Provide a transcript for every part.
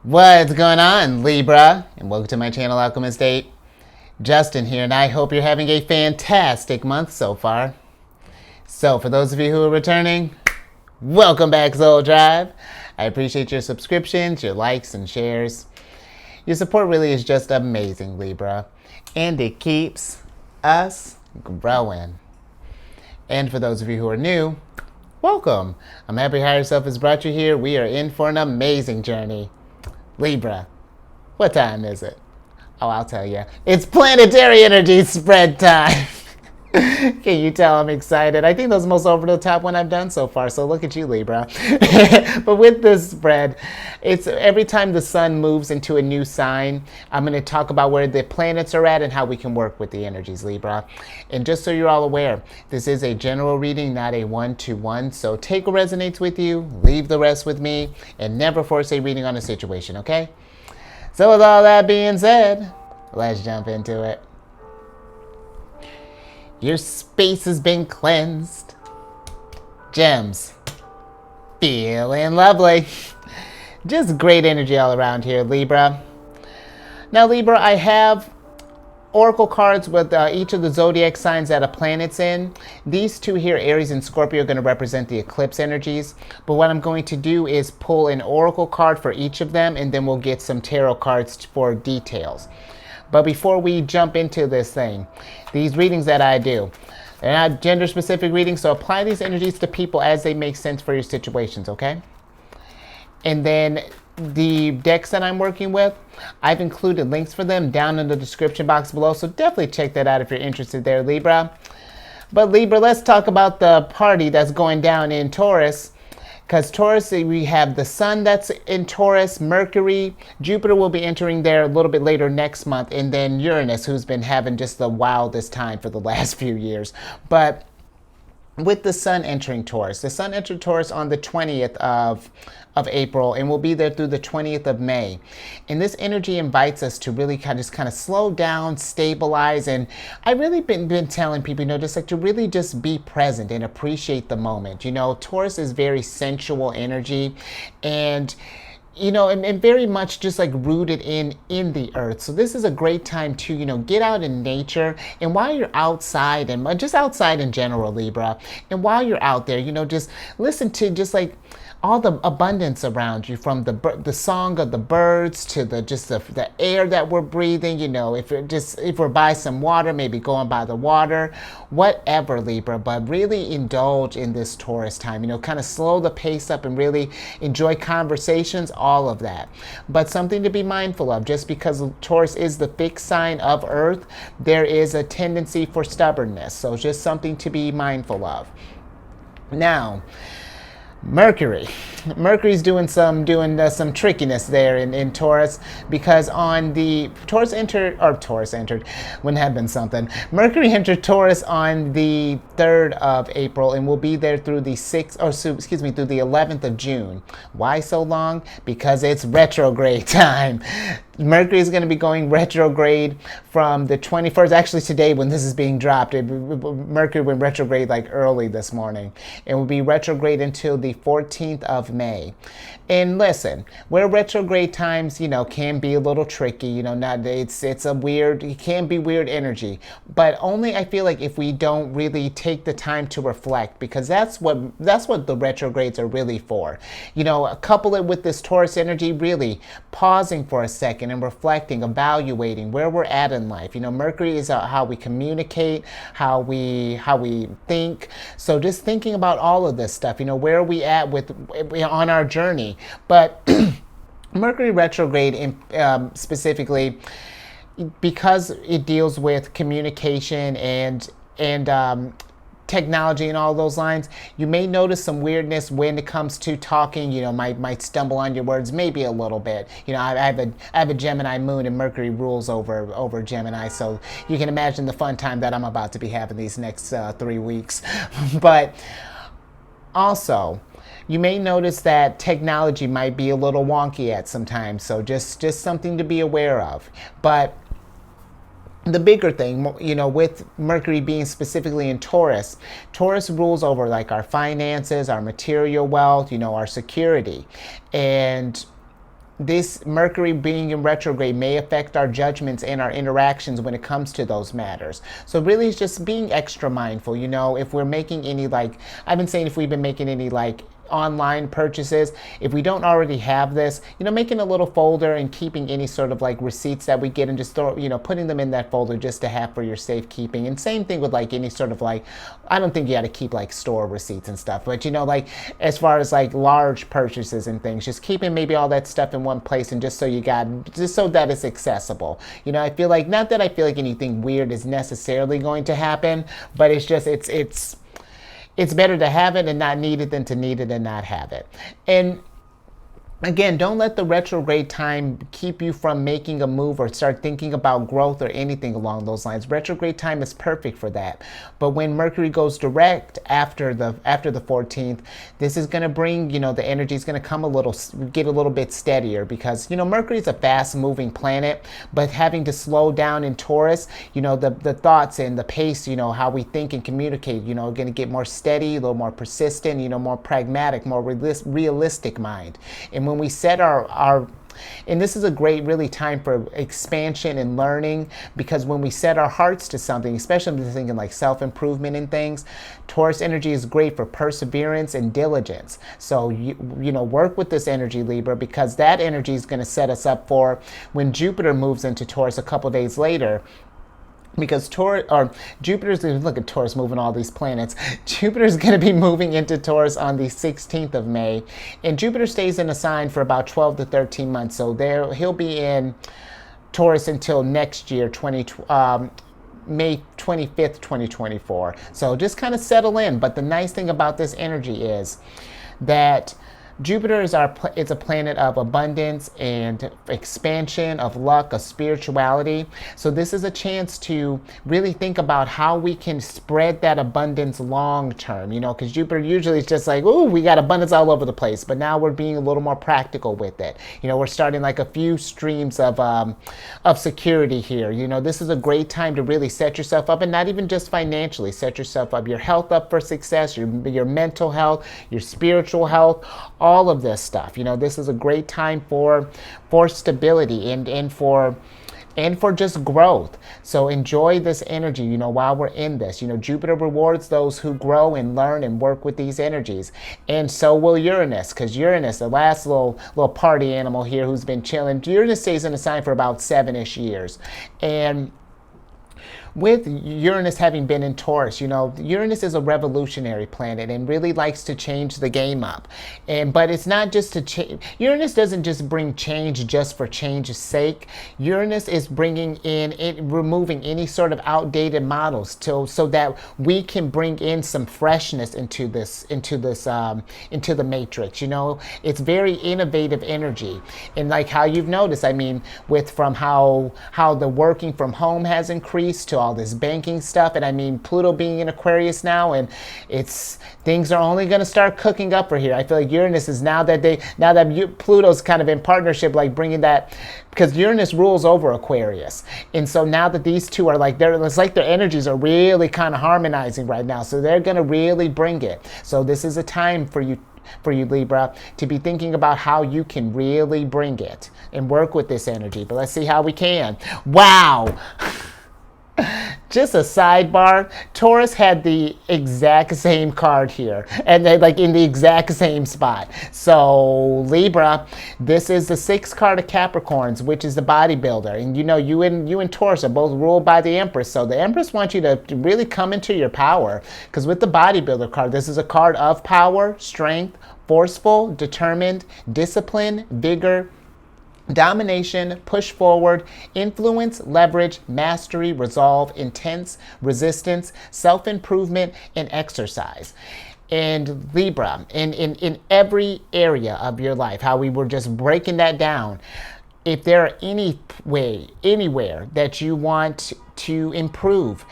What's going on, Libra? And welcome to my channel, Alchemist. Justin here, and I hope you're having a fantastic month so far. So, for those of you who are returning, welcome back, Soul Tribe. I appreciate your subscriptions, your likes, and shares. Your support really is just amazing, Libra, and it keeps us growing. And for those of you who are new, welcome. I'm happy Higher Self has brought you here. We are in for an amazing journey. Libra, what time is it? Oh, I'll tell you. It's planetary energy spread time. Can you tell I'm excited? I think that's the most over-the-top one I've done so far, so look at you, Libra. But with this spread, it's every time the sun moves into a new sign, I'm going to talk about where the planets are at and how we can work with the energies, Libra. And just so you're all aware, this is a general reading, not a one-to-one, so take what resonates with you, leave the rest with me, and never force a reading on a situation, okay? So with all that being said, let's jump into it. Your space has been cleansed. Gems. Feeling lovely. Just great energy all around here, Libra. Now, Libra, I have oracle cards with each of the zodiac signs that a planet's in. These two here, Aries and Scorpio, are going to represent the eclipse energies. But what I'm going to do is pull an oracle card for each of them, and then we'll get some tarot cards for details. But before we jump into this thing, these readings that I do, they're not gender-specific readings, so apply these energies to people as they make sense for your situations, okay? And then the decks that I'm working with, I've included links for them down in the description box below, so definitely check that out if you're interested there, Libra. But Libra, let's talk about the party that's going down in Taurus. Because Taurus, we have the sun that's in Taurus, Mercury, Jupiter will be entering there a little bit later next month, and then Uranus, who's been having just the wildest time for the last few years. But with the sun entering Taurus, the sun entered Taurus on the 20th of April and will be there through the 20th of May. And this energy invites us to really kind of slow down, stabilize, and I've really been telling people, just like to really just be present and appreciate the moment. Taurus is very sensual energy, and and very much just like rooted in the earth. So this is a great time to, get out in nature. And while you're outside, and just outside in general, Libra, and while you're out there, just listen to just like all the abundance around you, from the song of the birds to the air that we're breathing. If we're by some water, maybe going by the water, whatever, Libra. But really indulge in this Taurus time. Kind of slow the pace up and really enjoy conversations, all of that. But something to be mindful of, just because Taurus is the fixed sign of Earth, there is a tendency for stubbornness. So just something to be mindful of. Now, Mercury's doing some trickiness there in Taurus, because on the Taurus entered, wouldn't have been something. Mercury entered Taurus on the 3rd of April and will be there through the 6th, through the 11th of June. Why so long? Because it's retrograde time. Mercury is going to be going retrograde from the 21st. Actually, today when this is being dropped, Mercury went retrograde like early this morning. It will be retrograde until the 14th of May. And listen, where retrograde times, can be a little tricky. It can be weird energy. But only, I feel like, if we don't really take the time to reflect, because that's what the retrogrades are really for. Couple it with this Taurus energy, really pausing for a second and reflecting, evaluating where we're at in life. Mercury is how we communicate, how we think. So just thinking about all of this stuff, where are we at on our journey. But Mercury retrograde specifically, because it deals with communication and technology and all those lines, you may notice some weirdness when it comes to talking. Might stumble on your words, maybe a little bit. I have a Gemini moon, and Mercury rules over Gemini, so you can imagine the fun time that I'm about to be having these next 3 weeks. But also, you may notice that technology might be a little wonky at some time, so just something to be aware of. But the bigger thing, with Mercury being specifically in Taurus rules over like our finances, our material wealth, our security. And this Mercury being in retrograde may affect our judgments and our interactions when it comes to those matters. So really it's just being extra mindful, you know, if we're making any, like, I've been saying, if we've been making any like online purchases, if we don't already have this, you know, making a little folder and keeping any sort of like receipts that we get and just throw, you know, putting them in that folder just to have for your safekeeping. And same thing with like any sort of like, I don't think you got to keep like store receipts and stuff, but you know, like as far as like large purchases and things, just keeping maybe all that stuff in one place and just so you got, just so that it's accessible. You know, I feel like, not that I feel like anything weird is necessarily going to happen, but it's just, it's better to have it and not need it than to need it and not have it. And again, don't let the retrograde time keep you from making a move or start thinking about growth or anything along those lines. Retrograde time is perfect for that. But when Mercury goes direct after the 14th, this is going to bring, you know, the energy is going to get a little bit steadier because, you know, Mercury is a fast moving planet, but having to slow down in Taurus, you know, the thoughts and the pace, you know, how we think and communicate, you know, are going to get more steady, a little more persistent, you know, more pragmatic, more realistic mind. And when we set and this is a great really time for expansion and learning, because when we set our hearts to something, especially when we're thinking like self-improvement and things, Taurus energy is great for perseverance and diligence. So you know, work with this energy, Libra, because that energy is going to set us up for when Jupiter moves into Taurus a couple days later. Because Jupiter's, look at Taurus moving all these planets. Jupiter's going to be moving into Taurus on the 16th of May. And Jupiter stays in a sign for about 12 to 13 months. So he'll be in Taurus until next year, May 25th, 2024. So just kind of settle in. But the nice thing about this energy is that Jupiter is it's a planet of abundance and expansion, of luck, of spirituality. So this is a chance to really think about how we can spread that abundance long term, you know, because Jupiter usually is just like, ooh, we got abundance all over the place. But now we're being a little more practical with it. You know, we're starting like a few streams of security here. You know, this is a great time to really set yourself up, and not even just financially, set yourself up, your health up for success, your mental health, your spiritual health, all of this stuff. You know, this is a great time for stability and for just growth. So enjoy this energy, you know, while we're in this. You know, Jupiter rewards those who grow and learn and work with these energies. And so will Uranus, because Uranus, the last little party animal here who's been chilling, Uranus stays in a sign for about 7-ish years. And with Uranus having been in Taurus, you know, Uranus is a revolutionary planet and really likes to change the game up. But it's not just to change. Uranus doesn't just bring change just for change's sake. Uranus is bringing in, removing any sort of outdated models so that we can bring in some freshness into the matrix. You know, it's very innovative energy. And like how you've noticed, I mean, from how the working from home has increased to all this banking stuff, and I mean Pluto being in Aquarius now, and things are only going to start cooking up for here. I feel like Uranus is now that Pluto's kind of in partnership, like bringing that, because Uranus rules over Aquarius, and so now that these two are like, it's like their energies are really kind of harmonizing right now, so they're going to really bring it. So this is a time for you, Libra, to be thinking about how you can really bring it and work with this energy. But let's see how we can. Wow. Just a sidebar, Taurus had the exact same card here, and they like in the exact same spot. So Libra, this is the 6th card of Capricorns, which is the bodybuilder. And you know, you and Taurus are both ruled by the Empress. So the Empress wants you to really come into your power, because with the bodybuilder card, this is a card of power, strength, forceful, determined, discipline, vigor, domination, push forward, influence, leverage, mastery, resolve, intense, resistance, self-improvement, and exercise. And Libra, in every area of your life, how we were just breaking that down, if there are anywhere that you want to improve,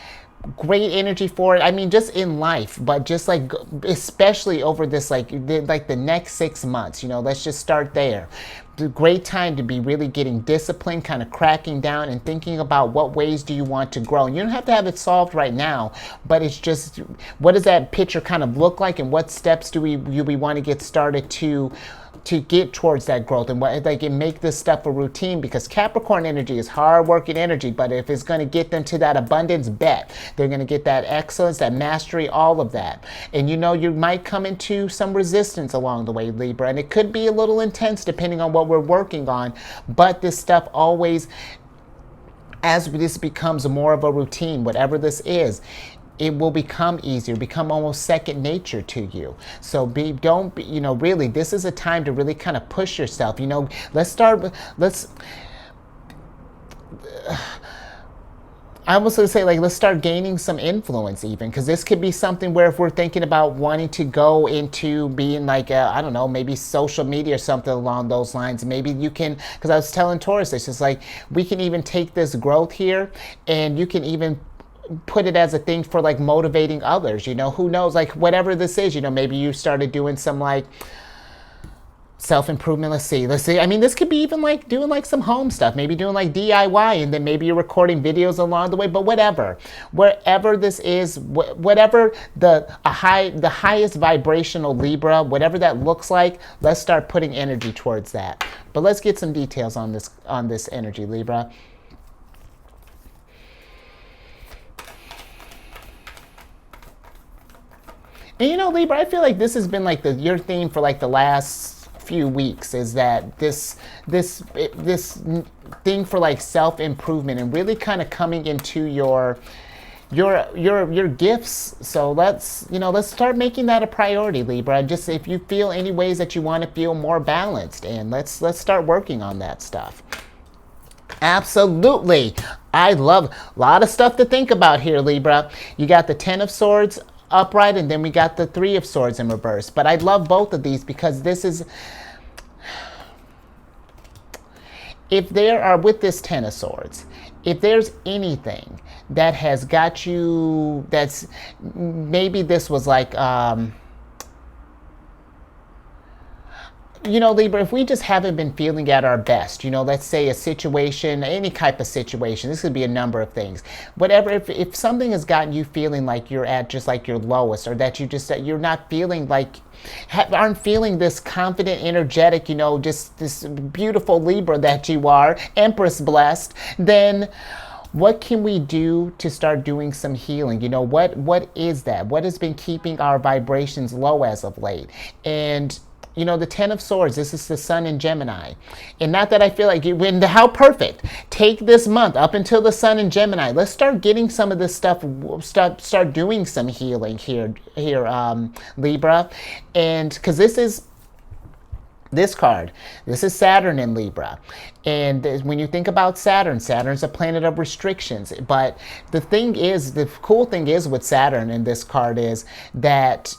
great energy for it. I mean, just in life, but just like, especially over this, like the next 6 months, you know, let's just start there. It's a great time to be really getting disciplined, kind of cracking down and thinking about what ways do you want to grow. And you don't have to have it solved right now, but it's just, what does that picture kind of look like, and what steps do we want to get started to to get towards that growth and make this stuff a routine, because Capricorn energy is hard-working energy, but if it's going to get them to that abundance, bet they're going to get that excellence, that mastery, all of that. And you might come into some resistance along the way, Libra, and it could be a little intense depending on what we're working on, but this stuff always, as this becomes more of a routine, whatever this is, it will become easier, become almost second nature to you. So really, this is a time to really kind of push yourself. I was going to say, let's start gaining some influence even, because this could be something where if we're thinking about wanting to go into being I don't know, maybe social media or something along those lines, maybe you can, because I was telling Taurus, it's just we can even take this growth here and you can even put it as a thing for motivating others, who knows, whatever this is, maybe you started doing some self-improvement. Let's see. I mean, this could be even doing some home stuff, maybe doing DIY, and then maybe you're recording videos along the way, but wherever this is, whatever the highest vibrational Libra, whatever that looks like, let's start putting energy towards that. But let's get some details on this energy, Libra. And Libra, I feel like this has been your theme for the last few weeks, is that this thing for self-improvement and really kind of coming into your gifts. So let's start making that a priority, Libra. Just if you feel any ways that you want to feel more balanced, and let's start working on that stuff. Absolutely. I love a lot of stuff to think about here, Libra. You got the Ten of Swords upright, and then we got the Three of Swords in reverse. But I love both of these because this is, if there are, with this Ten of Swords, if there's anything that has got you, that's, maybe this was Libra, if we just haven't been feeling at our best, let's say a situation, any type of situation, this could be a number of things. Whatever, if something has gotten you feeling like you're at just your lowest, or that you're not feeling aren't feeling this confident, energetic, just this beautiful Libra that you are, Empress blessed, then what can we do to start doing some healing? What is that? What has been keeping our vibrations low as of late? And the Ten of Swords, this is the Sun in Gemini. And not that I feel how perfect. Take this month up until the Sun in Gemini. Let's start getting some of this stuff, start doing some healing here, Libra. And because this card, this is Saturn in Libra. And when you think about Saturn's a planet of restrictions. But the cool thing is with Saturn in this card is that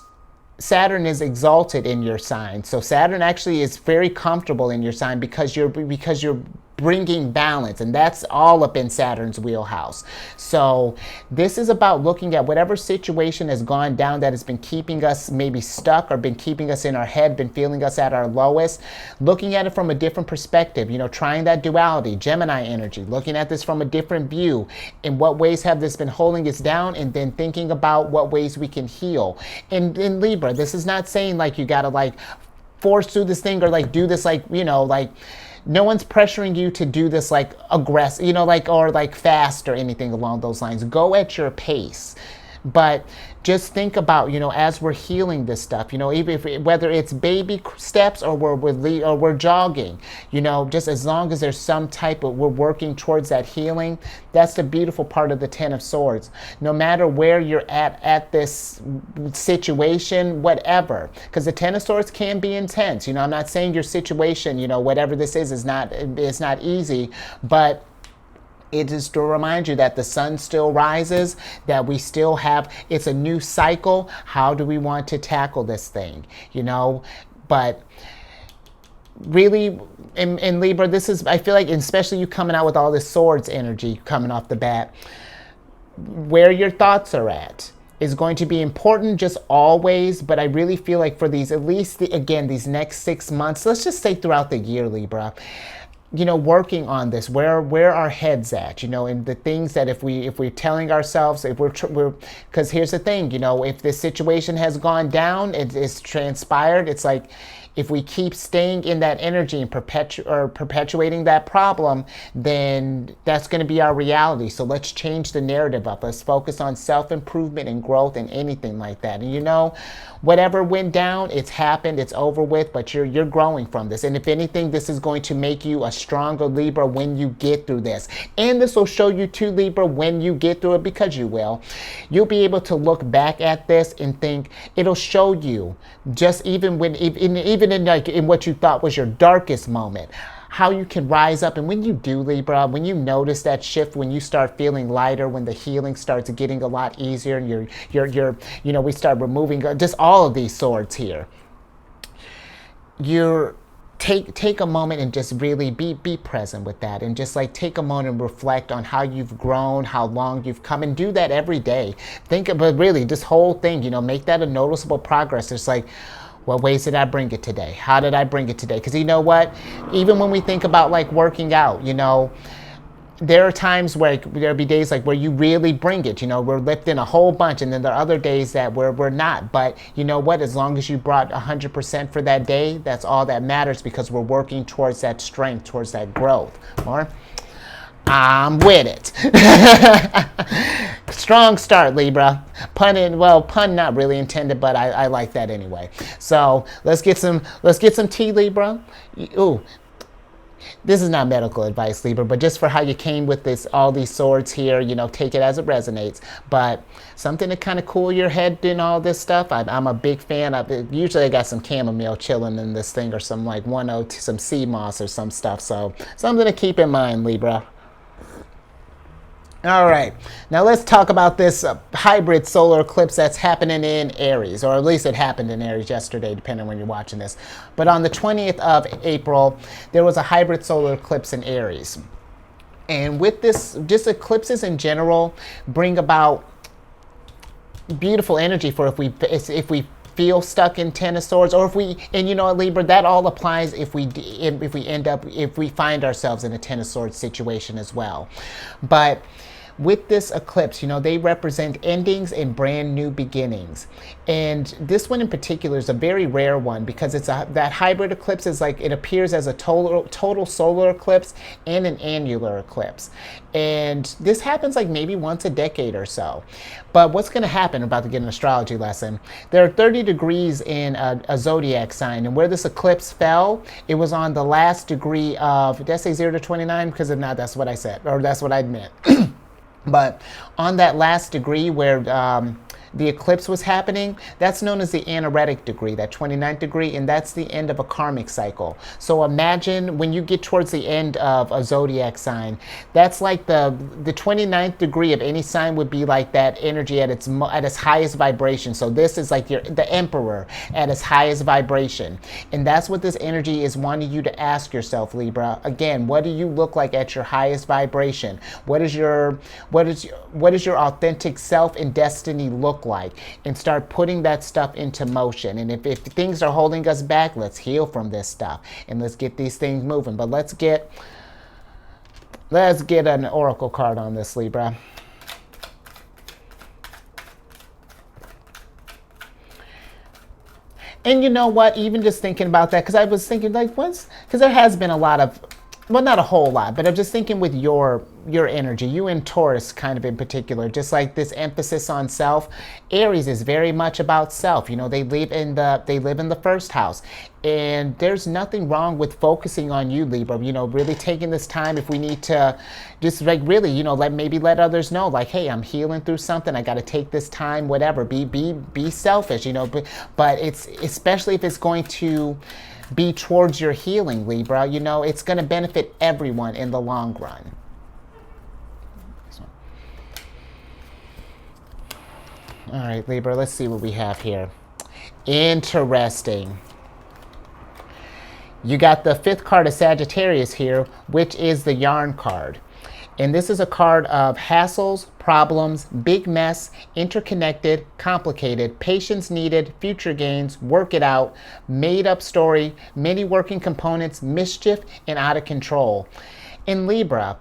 Saturn is exalted in your sign. So Saturn actually is very comfortable in your sign because you're bringing balance, and that's all up in Saturn's wheelhouse. So this is about looking at whatever situation has gone down that has been keeping us maybe stuck, or been keeping us in our head, been feeling us at our lowest, looking at it from a different perspective, trying that duality, Gemini energy, looking at this from a different view. In what ways have this been holding us down, and then thinking about what ways we can heal. And in Libra, this is not saying you gotta force through this thing, or do this no one's pressuring you to do this aggressive, or fast or anything along those lines. Go at your pace. But just think about, as we're healing this stuff, even whether it's baby steps or we're jogging, just as long as there's some type of, we're working towards that healing. That's the beautiful part of the Ten of Swords. No matter where you're at this situation, whatever, because the Ten of Swords can be intense. I'm not saying your situation, whatever this is not easy, but it is to remind you that the sun still rises, that we still have, it's a new cycle. How do we want to tackle this thing? But really, in Libra, this is, I feel especially you coming out with all this swords energy coming off the bat, where your thoughts are at is going to be important just always. But I really feel for these, at least these next 6 months, let's just say throughout the year, Libra, working on this, where our heads at, and the things that if we're telling ourselves, if we're because here's the thing, if this situation has gone down, it's transpired, it's if we keep staying in that energy and perpetuating that problem, then that's going to be our reality. So let's change the narrative up. Let's focus on self-improvement and growth and anything like that. And you know, whatever went down, it's happened, it's over with, but you're growing from this. And if anything, this is going to make you a stronger Libra when you get through this. And this will show you too, Libra, when you get through it, because you will. You'll be able to look back at this and think, it'll show you, just even in what you thought was your darkest moment, how you can rise up. And when you do, Libra, when you notice that shift, when you start feeling lighter, when the healing starts getting a lot easier, and we start removing just all of these swords here, take a moment and just really be present with that, and just like take a moment and reflect on how you've grown, how long you've come, and do that every day. Think about really this whole thing, make that a noticeable progress. It's like, what ways did I bring it today? How did I bring it today? Because you know what? Even when we think about like working out, there are times where there'll be days like where you really bring it. We're lifting a whole bunch, and then there are other days that we're not. But you know what? As long as you brought 100% for that day, that's all that matters, because we're working towards that strength, towards that growth. Or I'm with it. Strong start, Libra. Pun not really intended, but I like that anyway. So let's get some tea, Libra. Ooh. This is not medical advice, Libra, but just for how you came with all these swords here, take it as it resonates. But something to kind of cool your head and all this stuff. I'm a big fan of it. Usually I got some chamomile chilling in this thing, or some like some sea moss or some stuff. So something to keep in mind, Libra. All right, now let's talk about this hybrid solar eclipse that's happening in Aries, or at least it happened in Aries yesterday, depending on when you're watching this. But on the 20th of April, there was a hybrid solar eclipse in Aries. And with this, just eclipses in general bring about beautiful energy for if we feel stuck in Ten of Swords, or Libra, that all applies if we find ourselves in a Ten of Swords situation as well. But with this eclipse, they represent endings and brand new beginnings. And this one in particular is a very rare one, because that hybrid eclipse is like, it appears as a total solar eclipse and an annular eclipse. And this happens like maybe once a decade or so. But what's going to happen, about to get an astrology lesson, there are 30 degrees in a zodiac sign, and where this eclipse fell, it was on the last degree of, did I say 0 to 29? Because if not, that's what I said, or that's what I meant. But on that last degree where the eclipse was happening, that's known as the anaretic degree, that 29th degree, and that's the end of a karmic cycle. So imagine when you get towards the end of a zodiac sign, that's like the 29th degree of any sign would be like that energy at its highest vibration. So this is like the emperor at its highest vibration. And that's what this energy is wanting you to ask yourself, Libra. Again, what do you look like at your highest vibration? What is your authentic self and destiny look like? And start putting that stuff into motion. And if things are holding us back, let's heal from this stuff and let's get these things moving. But let's get an oracle card on this, Libra. And you know what, even just thinking about that, because I was thinking like because there has been a lot of, well, not a whole lot, but I'm just thinking with your energy, you and Taurus kind of in particular, just like this emphasis on self. Aries is very much about self. They live in the first house. And there's nothing wrong with focusing on you, Libra, really taking this time if we need to just like really, let others know, like, hey, I'm healing through something. I got to take this time, whatever, be selfish, but it's, especially if it's going to be towards your healing, Libra, it's going to benefit everyone in the long run. All right, Libra, let's see what we have here. Interesting. You got the 5th card of Sagittarius here, which is the Yarn card. And this is a card of hassles, problems, big mess, interconnected, complicated, patience needed, future gains, work it out, made up story, many working components, mischief, and out of control. In Libra,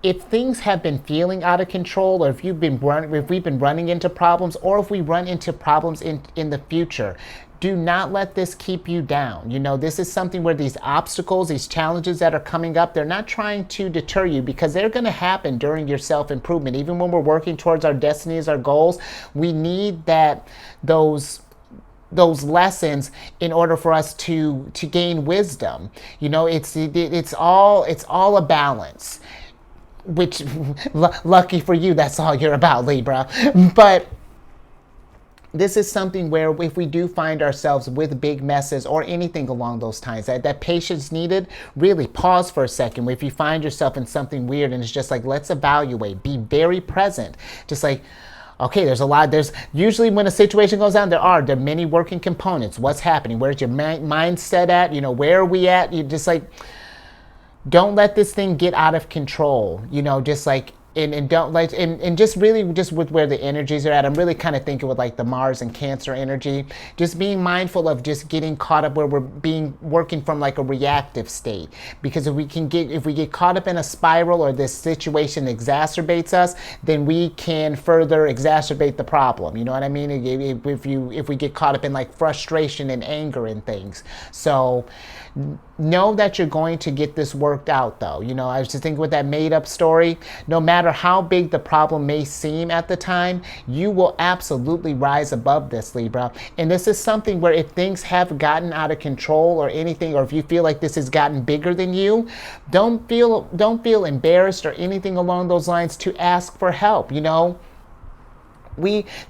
if things have been feeling out of control, or if we've been running into problems, or if we run into problems in the future, do not let this keep you down. You know, this is something where these obstacles, these challenges that are coming up, they're not trying to deter you, because they're going to happen during your self-improvement. Even when we're working towards our destinies, our goals, we need those lessons in order for us to gain wisdom. You know, it's all a balance, which lucky for you, that's all you're about, Libra. But this is something where if we do find ourselves with big messes or anything along those times, that patience needed, really pause for a second. If you find yourself in something weird and it's just like, let's evaluate, be very present. Just like, okay, there's usually when a situation goes down, there are many working components. What's happening? Where's your mindset at? You know, where are we at? You just like, don't let this thing get out of control. You know, just like, and don't like, and just really just with where the energies are at. I'm really kind of thinking with like the Mars and Cancer energy, just being mindful of just getting caught up where we're working from like a reactive state. Because if we get caught up in a spiral, or this situation exacerbates us, then we can further exacerbate the problem. You know what I mean? If we get caught up in like frustration and anger and things. So know that you're going to get this worked out, though. You know, I was just thinking with that made-up story, no matter how big the problem may seem at the time, you will absolutely rise above this, Libra. And this is something where if things have gotten out of control or anything, or if you feel like this has gotten bigger than you, don't feel embarrassed or anything along those lines to ask for help. You know,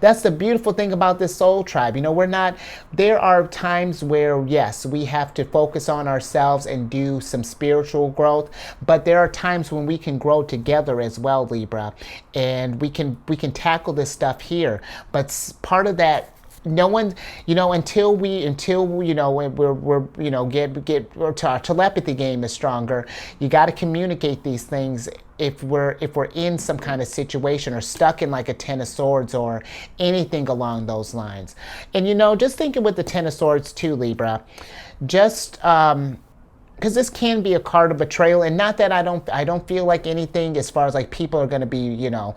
that's the beautiful thing about this soul tribe. You know, there are times where, yes, we have to focus on ourselves and do some spiritual growth, but there are times when we can grow together as well, Libra, and we can tackle this stuff here. But part of that, no one, you know, until you know, we're you know, get our telepathy game is stronger. You got to communicate these things if we're in some kind of situation or stuck in like a Ten of Swords or anything along those lines. And you know, just thinking with the Ten of Swords too, Libra, just because this can be a card of betrayal, and not that I don't feel like anything as far as like people are going to be, you know,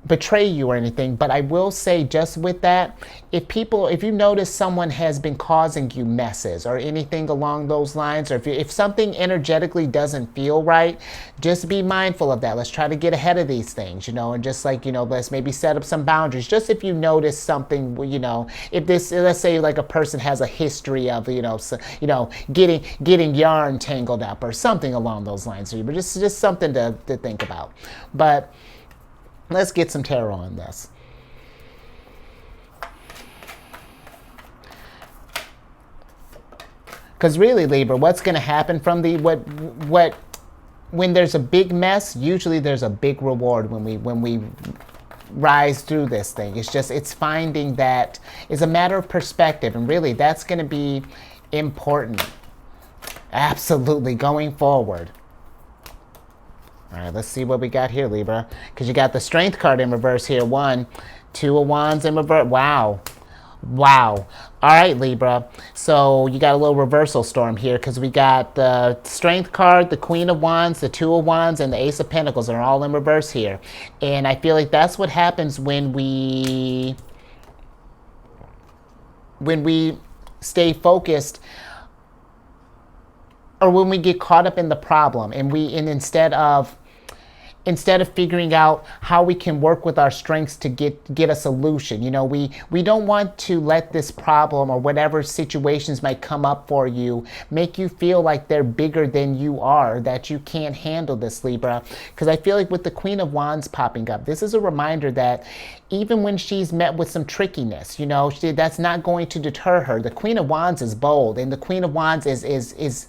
betray you or anything, but I will say just with that, if you notice someone has been causing you messes or anything along those lines, or if something energetically doesn't feel right, just be mindful of that. Let's try to get ahead of these things, you know, and just like, you know, let's maybe set up some boundaries. Just if you notice something, you know, if this, let's say like a person has a history of, you know, getting yarn tangled up or something along those lines, but just something to think about. But let's get some tarot on this. Because really, Libra, what's going to happen from when there's a big mess, usually there's a big reward when we rise through this thing. It's finding that it's a matter of perspective, and really that's going to be important. Absolutely, going forward. All right, let's see what we got here, Libra. Because you got the Strength card in reverse here. 1, 2 of Wands in reverse. Wow. All right, Libra. So you got a little reversal storm here, because we got the Strength card, the Queen of Wands, the 2 of Wands, and the Ace of Pentacles are all in reverse here. And I feel like that's what happens when we stay focused, or when we get caught up in the problem, and instead of figuring out how we can work with our strengths to get a solution. You know, we don't want to let this problem or whatever situations might come up for you make you feel like they're bigger than you are, that you can't handle this, Libra. Because I feel like with the Queen of Wands popping up, this is a reminder that even when she's met with some trickiness, you know, that's not going to deter her. The Queen of Wands is bold, and the Queen of Wands is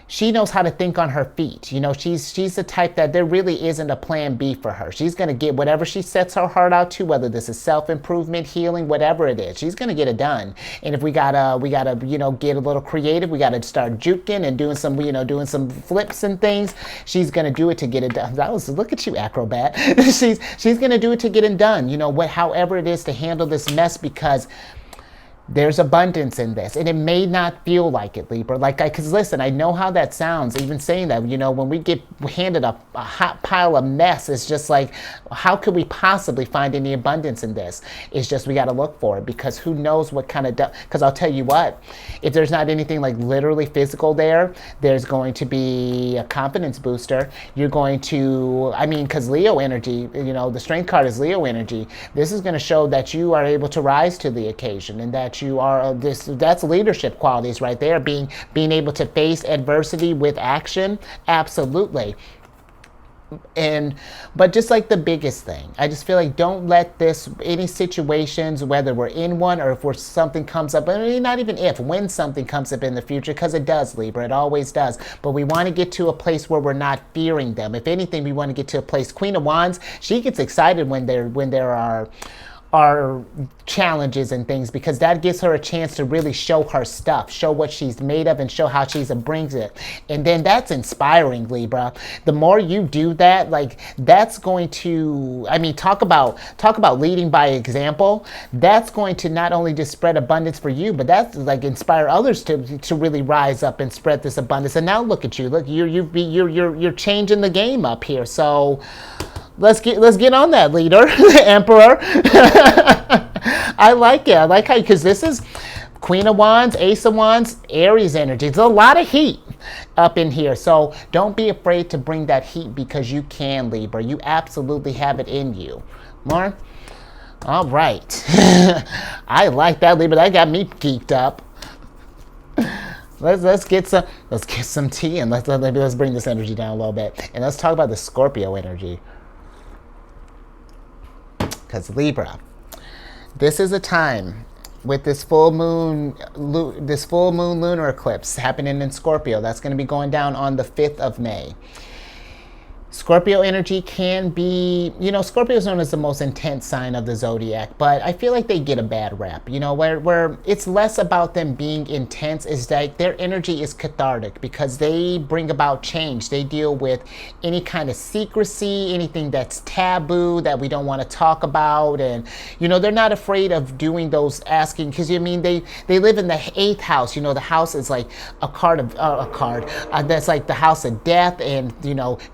she knows how to think on her feet. You know, she's the type that there really isn't a plan B for her. She's going to get whatever she sets her heart out to, whether this is self-improvement, healing, whatever it is. She's going to get it done. And if we gotta, you know, get a little creative, we got to start juking and doing some flips and things. She's going to do it to get it done. Look at you, acrobat. she's going to do it to get it done. You know, however it is to handle this mess, because There's abundance in this, and it may not feel like it, Libra. Because listen, I know how that sounds, even saying that, when we get handed a hot pile of mess, it's just like, how could we possibly find any abundance in this? It's just, we got to look for it, because who knows what kind of, because I'll tell you what, if there's not anything like literally physical there's going to be a confidence booster. You're going to, because Leo energy, the strength card is Leo energy. This is going to show that you are able to rise to the occasion, and that you are that's leadership qualities right there, being able to face adversity with action. Absolutely. But just like the biggest thing, I just feel like, don't let any situations, whether we're in one or if something comes up, not even if, when something comes up in the future, because it does, Libra, it always does. But we want to get to a place where we're not fearing them. If anything, we want to get to a place. Queen of Wands, she gets excited when there are challenges and things, because that gives her a chance to really show her stuff, show what she's made of, and show how she brings it. And then that's inspiring, Libra. The more you do that, that's going to, talk about leading by example. That's going to not only just spread abundance for you, but that's inspire others to really rise up and spread this abundance. And now look at you. Look, you're changing the game up here. So let's get on that, leader, Emperor. I like it. I like how, because this is Queen of Wands, Ace of Wands, Aries energy. There's a lot of heat up in here. So don't be afraid to bring that heat, because you can, Libra. You absolutely have it in you. More? All right. I like that, Libra. That got me geeked up. Let's get some tea, and let's bring this energy down a little bit. And let's talk about the Scorpio energy. Because Libra, this is a time with this full moon lunar eclipse happening in Scorpio. That's going to be going down on the 5th of May. Scorpio energy can be, Scorpio is known as the most intense sign of the zodiac, but I feel like they get a bad rap, where it's less about them being intense, is that their energy is cathartic, because they bring about change. They deal with any kind of secrecy, anything that's taboo that we don't want to talk about, and, they're not afraid of doing those asking, because, they live in the 8th house. The house is like a card, that's like the house of death, and,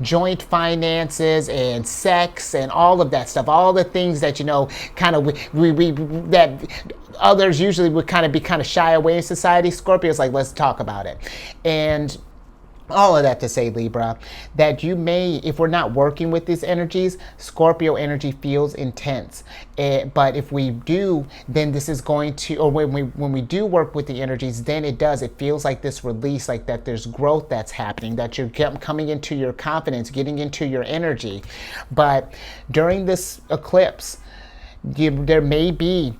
joint finances and sex and all of that stuff, all the things that that others usually would be shy away in society. Scorpio's like, let's talk about it. And all of that to say, Libra, that you may, if we're not working with these energies, Scorpio energy feels intense. But if we do, then this is going to, or when we do work with the energies, then it feels like this release, like that there's growth that's happening, that you're coming into your confidence, getting into your energy. But during this eclipse, there may be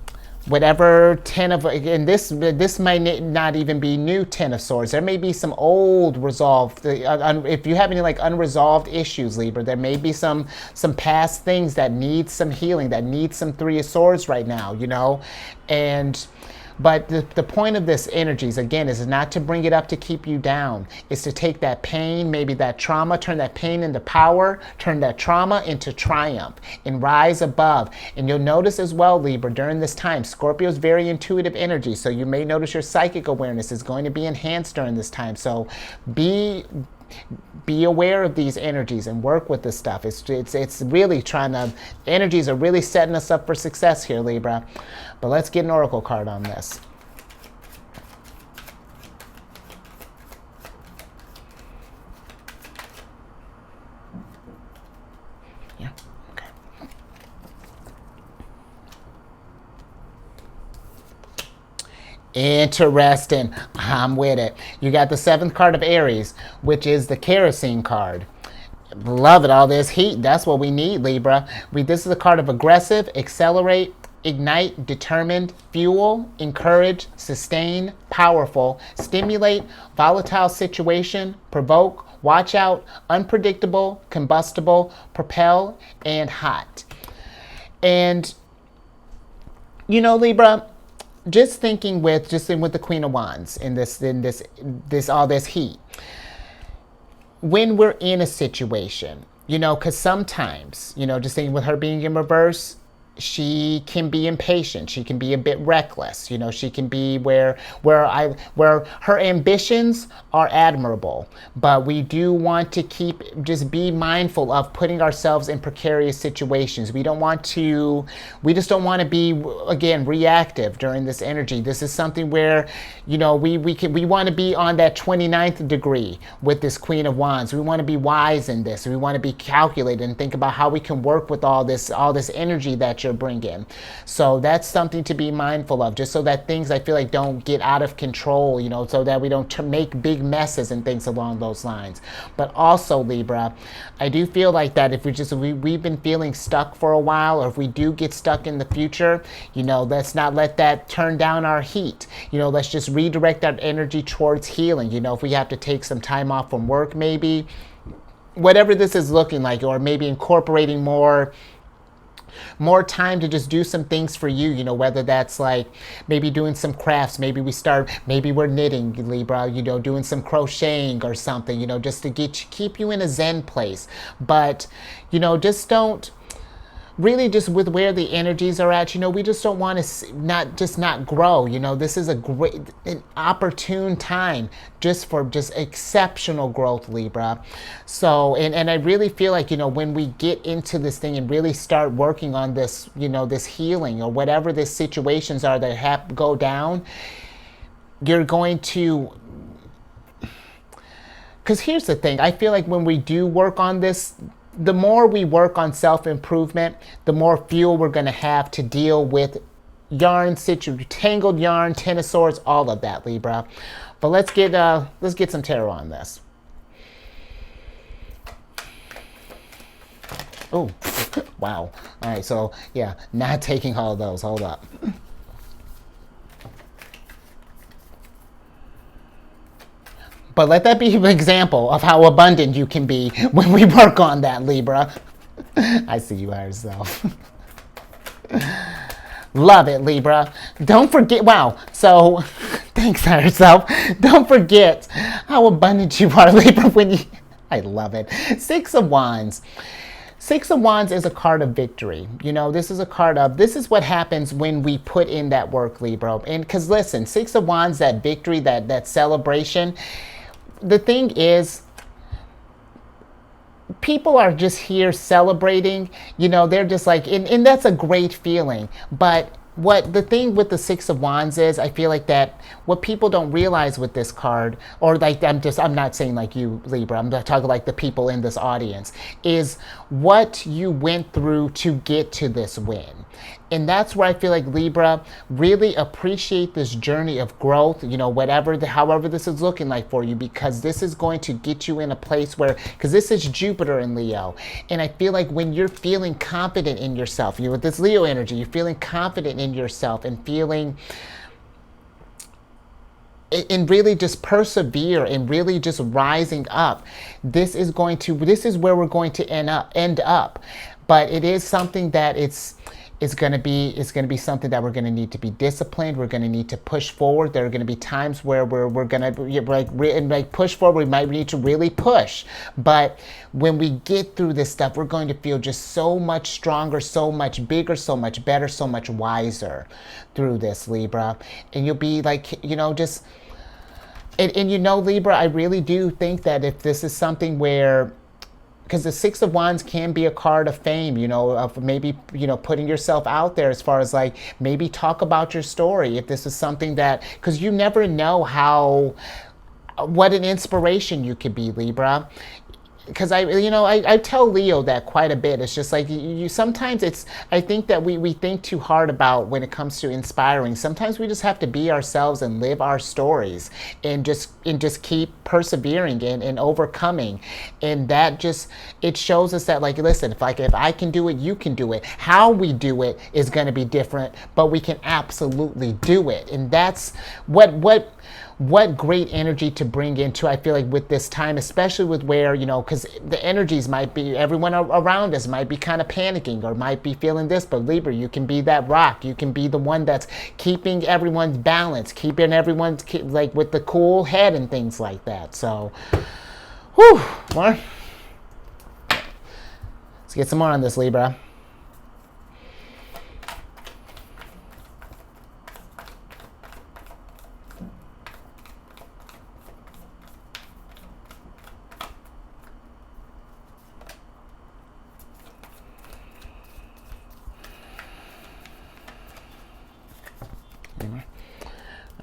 whatever 10 of, and this might not even be new 10 of swords. There may be some old resolved, if you have any unresolved issues, Libra, there may be some past things that need some healing, that need some 3 of swords right now, but the point of this energies, again, is not to bring it up to keep you down. It's to take that pain, maybe that trauma, turn that pain into power, turn that trauma into triumph, and rise above. And you'll notice as well, Libra, during this time, Scorpio's very intuitive energy, so you may notice your psychic awareness is going to be enhanced during this time. So be aware of these energies and work with this stuff. It's really energies are really setting us up for success here, Libra. But let's get an oracle card on this. Yeah, okay. Interesting. I'm with it. You got the 7th card of Aries, which is the kerosene card. Love it. All this heat. That's what we need, Libra. This is a card of aggressive, accelerate, ignite, determined, fuel, encourage, sustain, powerful, stimulate, volatile situation, provoke, watch out, unpredictable, combustible, propel, and hot. And, Libra, just thinking with the Queen of Wands in this all this heat. When we're in a situation, because sometimes, just thinking with her being in reverse, she can be impatient. She can be a bit reckless. You know, she can be where her ambitions are admirable, but we do want to just be mindful of putting ourselves in precarious situations. We just don't want to be, again, reactive during this energy. This is something where, you know, we want to be on that 29th degree with this Queen of Wands. We want to be wise in this. We want to be calculated and think about how we can work with all this energy that you're bringing. So that's something to be mindful of, just so that things, I feel like, don't get out of control, you know, so that we don't make big messes and things along those lines. But also, Libra, I do feel like that if we've been feeling stuck for a while, or if we do get stuck in the future, you know, let's not let that turn down our heat. You know, let's just redirect that energy towards healing. You know, if we have to take some time off from work, maybe, whatever this is looking like, or maybe incorporating more time to just do some things for you, you know, whether that's like maybe doing some crafts, maybe we're knitting, Libra, you know, doing some crocheting or something, you know, just to keep you in a zen place. But, you know, just don't really, just with where the energies are at, you know, we just don't want to not grow. You know, this is an opportune time just for exceptional growth, Libra. So, and I really feel like, you know, when we get into this thing and really start working on this, you know, this healing, or whatever the situations are that go down, you're going to, because here's the thing, I feel like when we do work on this, the more we work on self-improvement, the more fuel we're going to have to deal with tangled yarn, 10 of swords, all of that, Libra. But let's get some tarot on this. Oh, wow. All right, so yeah, not taking all of those. Hold up. But let that be an example of how abundant you can be when we work on that, Libra. I see you are yourself. Love it, Libra. Don't forget, wow. So, thanks, higher self. Don't forget how abundant you are, Libra, I love it. Six of Wands. Six of Wands is a card of victory. You know, this is what happens when we put in that work, Libra. And because listen, Six of Wands, that victory, that celebration, the thing is, people are just here celebrating, you know, they're just like, and that's a great feeling. But what the thing with the Six of Wands is, I feel like that what people don't realize with this card, or like, I'm not saying like you, Libra, I'm not talking like the people in this audience, is what you went through to get to this win. And that's where I feel like, Libra, really appreciate this journey of growth, you know, however this is looking like for you, because this is going to get you in a place where, because this is Jupiter in Leo. And I feel like when you're feeling confident in yourself, with this Leo energy, you're feeling confident in yourself and feeling, and really just persevere and really just rising up. This is where we're going to end up. But it is something that it's going to be something that we're going to need to be disciplined. We're going to need to push forward. There are going to be times where we're going to push forward. We might need to really push. But when we get through this stuff, we're going to feel just so much stronger, so much bigger, so much better, so much wiser through this, Libra. And you'll be like, you know, just, and you know, Libra, I really do think that if this is something where, because the Six of Wands can be a card of fame, you know, of maybe, you know, putting yourself out there, as far as like maybe talk about your story. If this is something that, because you never know what an inspiration you could be, Libra. Because I tell Leo that quite a bit. It's just like you sometimes I think that we think too hard about when it comes to inspiring. Sometimes we just have to be ourselves and live our stories and just keep persevering and overcoming. And that just, it shows us that, like, listen, if I can do it, you can do it. How we do it is going to be different, but we can absolutely do it. And that's what great energy to bring into, I feel like, with this time, especially with where, you know, because the energies might be, everyone around us might be kind of panicking or might be feeling this, but Libra, you can be that rock. You can be the one that's keeping everyone's balance, keeping everyone's, like, with the cool head and things like that. So, whew, more. Let's get some more on this, Libra.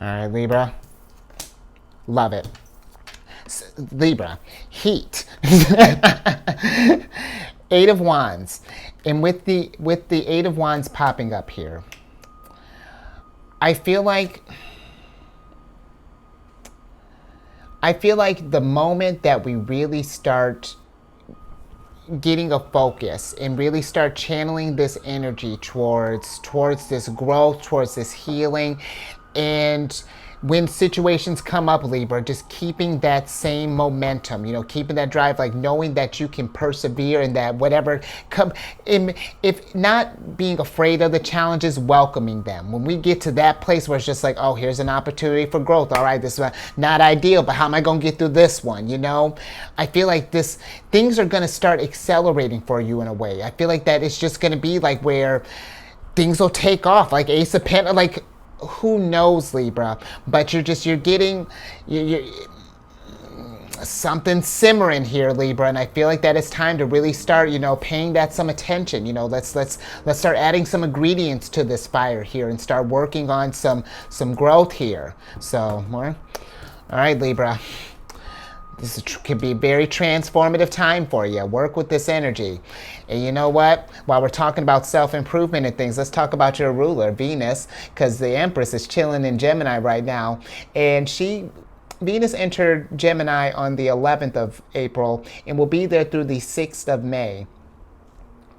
All right, Libra. Love it. Libra, heat. Eight of Wands. And with the Eight of Wands popping up here, I feel like the moment that we really start getting a focus and really start channeling this energy towards this growth, towards this healing, and when situations come up, Libra, just keeping that same momentum, keeping that drive, like knowing that you can persevere and that whatever come, if not being afraid of the challenges, welcoming them. When we get to that place where it's just like, oh, here's an opportunity for growth. All right, this is not ideal, but how am I going to get through this one? I feel like things are going to start accelerating for you in a way. I feel like that it's just going to be like where things will take off, like Ace of Pentacles, like, who knows, Libra, but you're getting something simmering here, Libra, and I feel like that it's time to really start, paying that some attention. Let's start adding some ingredients to this fire here and start working on some growth here. So, all right, Libra. This could be a very transformative time for you. Work with this energy. And you know what? While we're talking about self-improvement and things, let's talk about your ruler, Venus, because the Empress is chilling in Gemini right now. And Venus entered Gemini on the 11th of April and will be there through the 6th of May.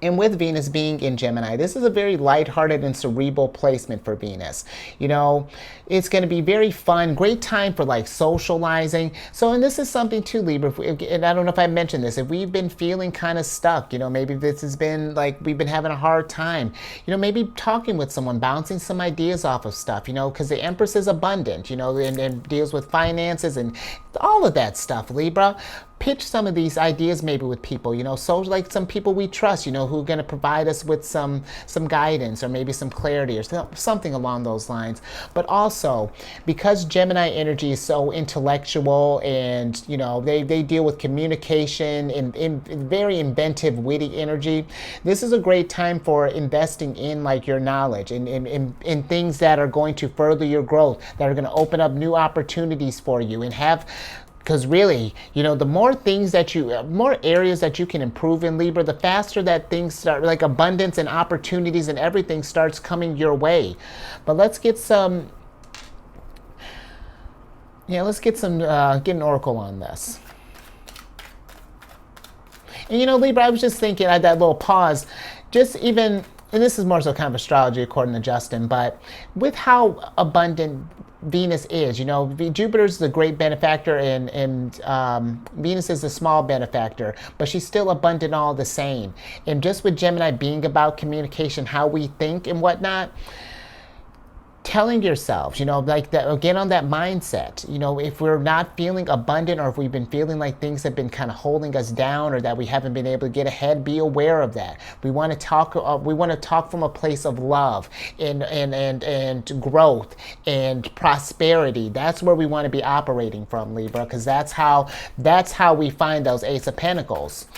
And with Venus being in Gemini, this is a very lighthearted and cerebral placement for Venus. It's going to be very fun, great time for like socializing. So, and this is something too, Libra, and I don't know if I mentioned this, if we've been feeling kind of stuck, maybe this has been like we've been having a hard time, maybe talking with someone, bouncing some ideas off of stuff, because the Empress is abundant, and deals with finances and all of that stuff, Libra. Pitch some of these ideas maybe with people, so like some people we trust, who are going to provide us with some guidance or maybe some clarity or something along those lines. But also, because Gemini energy is so intellectual and, they deal with communication and very inventive, witty energy, this is a great time for investing in like your knowledge and in things that are going to further your growth, that are going to open up new opportunities for you and have. Because really, the more areas that you can improve in, Libra, the faster that things start, like abundance and opportunities and everything starts coming your way. But let's get get an oracle on this. And Libra, I was just thinking, I had that little pause, and this is more so kind of astrology according to Justin, but with how abundant Venus is, Jupiter is the great benefactor and Venus is the small benefactor, but she's still abundant all the same. And just with Gemini being about communication, how we think and whatnot, telling yourselves, like that, get on that mindset. If we're not feeling abundant or if we've been feeling like things have been kind of holding us down or that we haven't been able to get ahead, be aware of that. We want to talk from a place of love and growth and prosperity. That's where we want to be operating from, Libra, because that's how we find those Ace of Pentacles.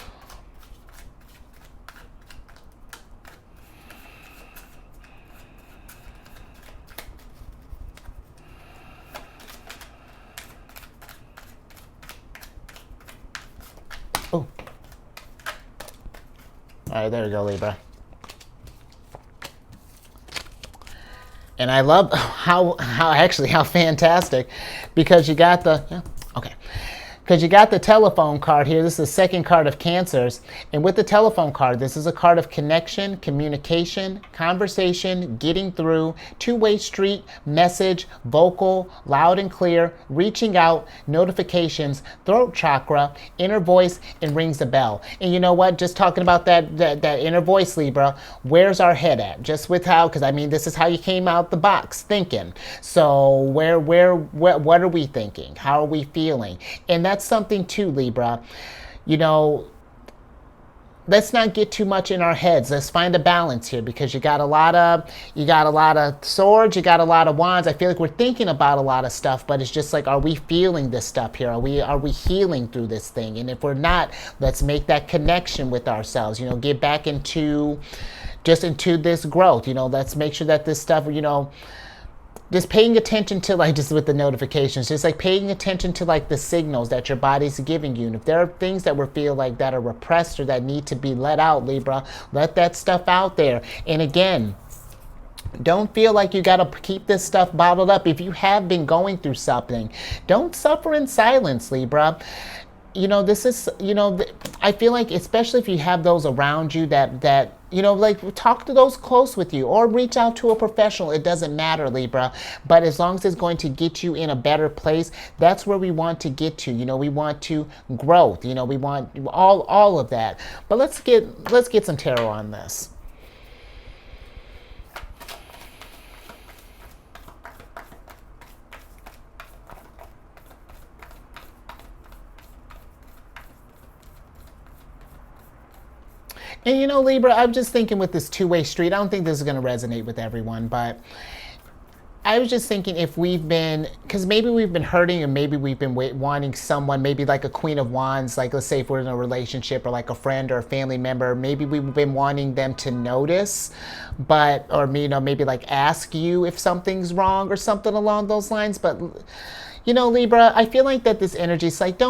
All right, there we go, Libra. And I love how fantastic, because you got because you got the telephone card here. This is the second card of Cancers. And with the telephone card, this is a card of connection, communication, conversation, getting through, two-way street, message, vocal, loud and clear, reaching out, notifications, throat chakra, inner voice, and rings a bell. And you know what? Just talking about that inner voice, Libra, where's our head at? Just with how, because this is how you came out the box thinking. So what are we thinking? How are we feeling? And that's something too, Libra. Let's not get too much in our heads. Let's find a balance here, because you got a lot of swords, you got a lot of wands. I feel like we're thinking about a lot of stuff, but it's just like, are we feeling this stuff here? Are we healing through this thing? And if we're not, let's make that connection with ourselves. Get back into this growth. Let's make sure that this stuff, just paying attention to, like, just with the notifications, just like paying attention to like the signals that your body's giving you. And if there are things that we feel like that are repressed or that need to be let out, Libra, let that stuff out there. And again, don't feel like you got to keep this stuff bottled up. If you have been going through something, don't suffer in silence, Libra. You know, this is, you know, I feel like, especially if you have those around you that, you know, like, talk to those close with you or reach out to a professional. It doesn't matter, Libra. But as long as it's going to get you in a better place, that's where we want to get to. You know, we want to growth. You know, we want all of that. But let's get some tarot on this. And you know, Libra, I'm just thinking with this two-way street, I don't think this is going to resonate with everyone, but I was just thinking if we've been, because maybe we've been hurting and maybe we've been wanting someone, maybe like a Queen of Wands, like let's say if we're in a relationship or like a friend or a family member, maybe we've been wanting them to notice, but, or, you know, maybe like ask you if something's wrong or something along those lines. But, you know, Libra, I feel like that this energy is like,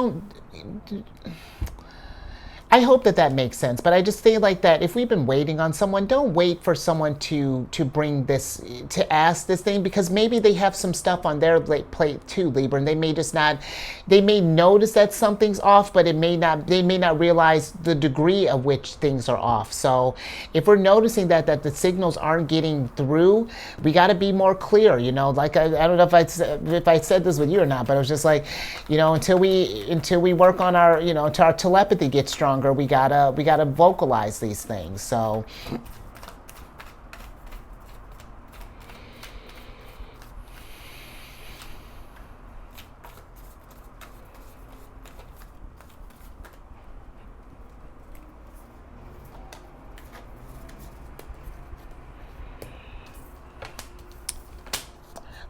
I hope that makes sense, but I just feel like that if we've been waiting on someone, don't wait for someone to bring this, to ask this thing, because maybe they have some stuff on their plate too, Libra, and they may just not, they may notice that something's off, but they may not realize the degree of which things are off. So if we're noticing that the signals aren't getting through, we got to be more clear, you know, like I don't know if I said this with you or not, but it was just like, you know, until we work on our, you know, until our telepathy gets stronger, we gotta vocalize these things. So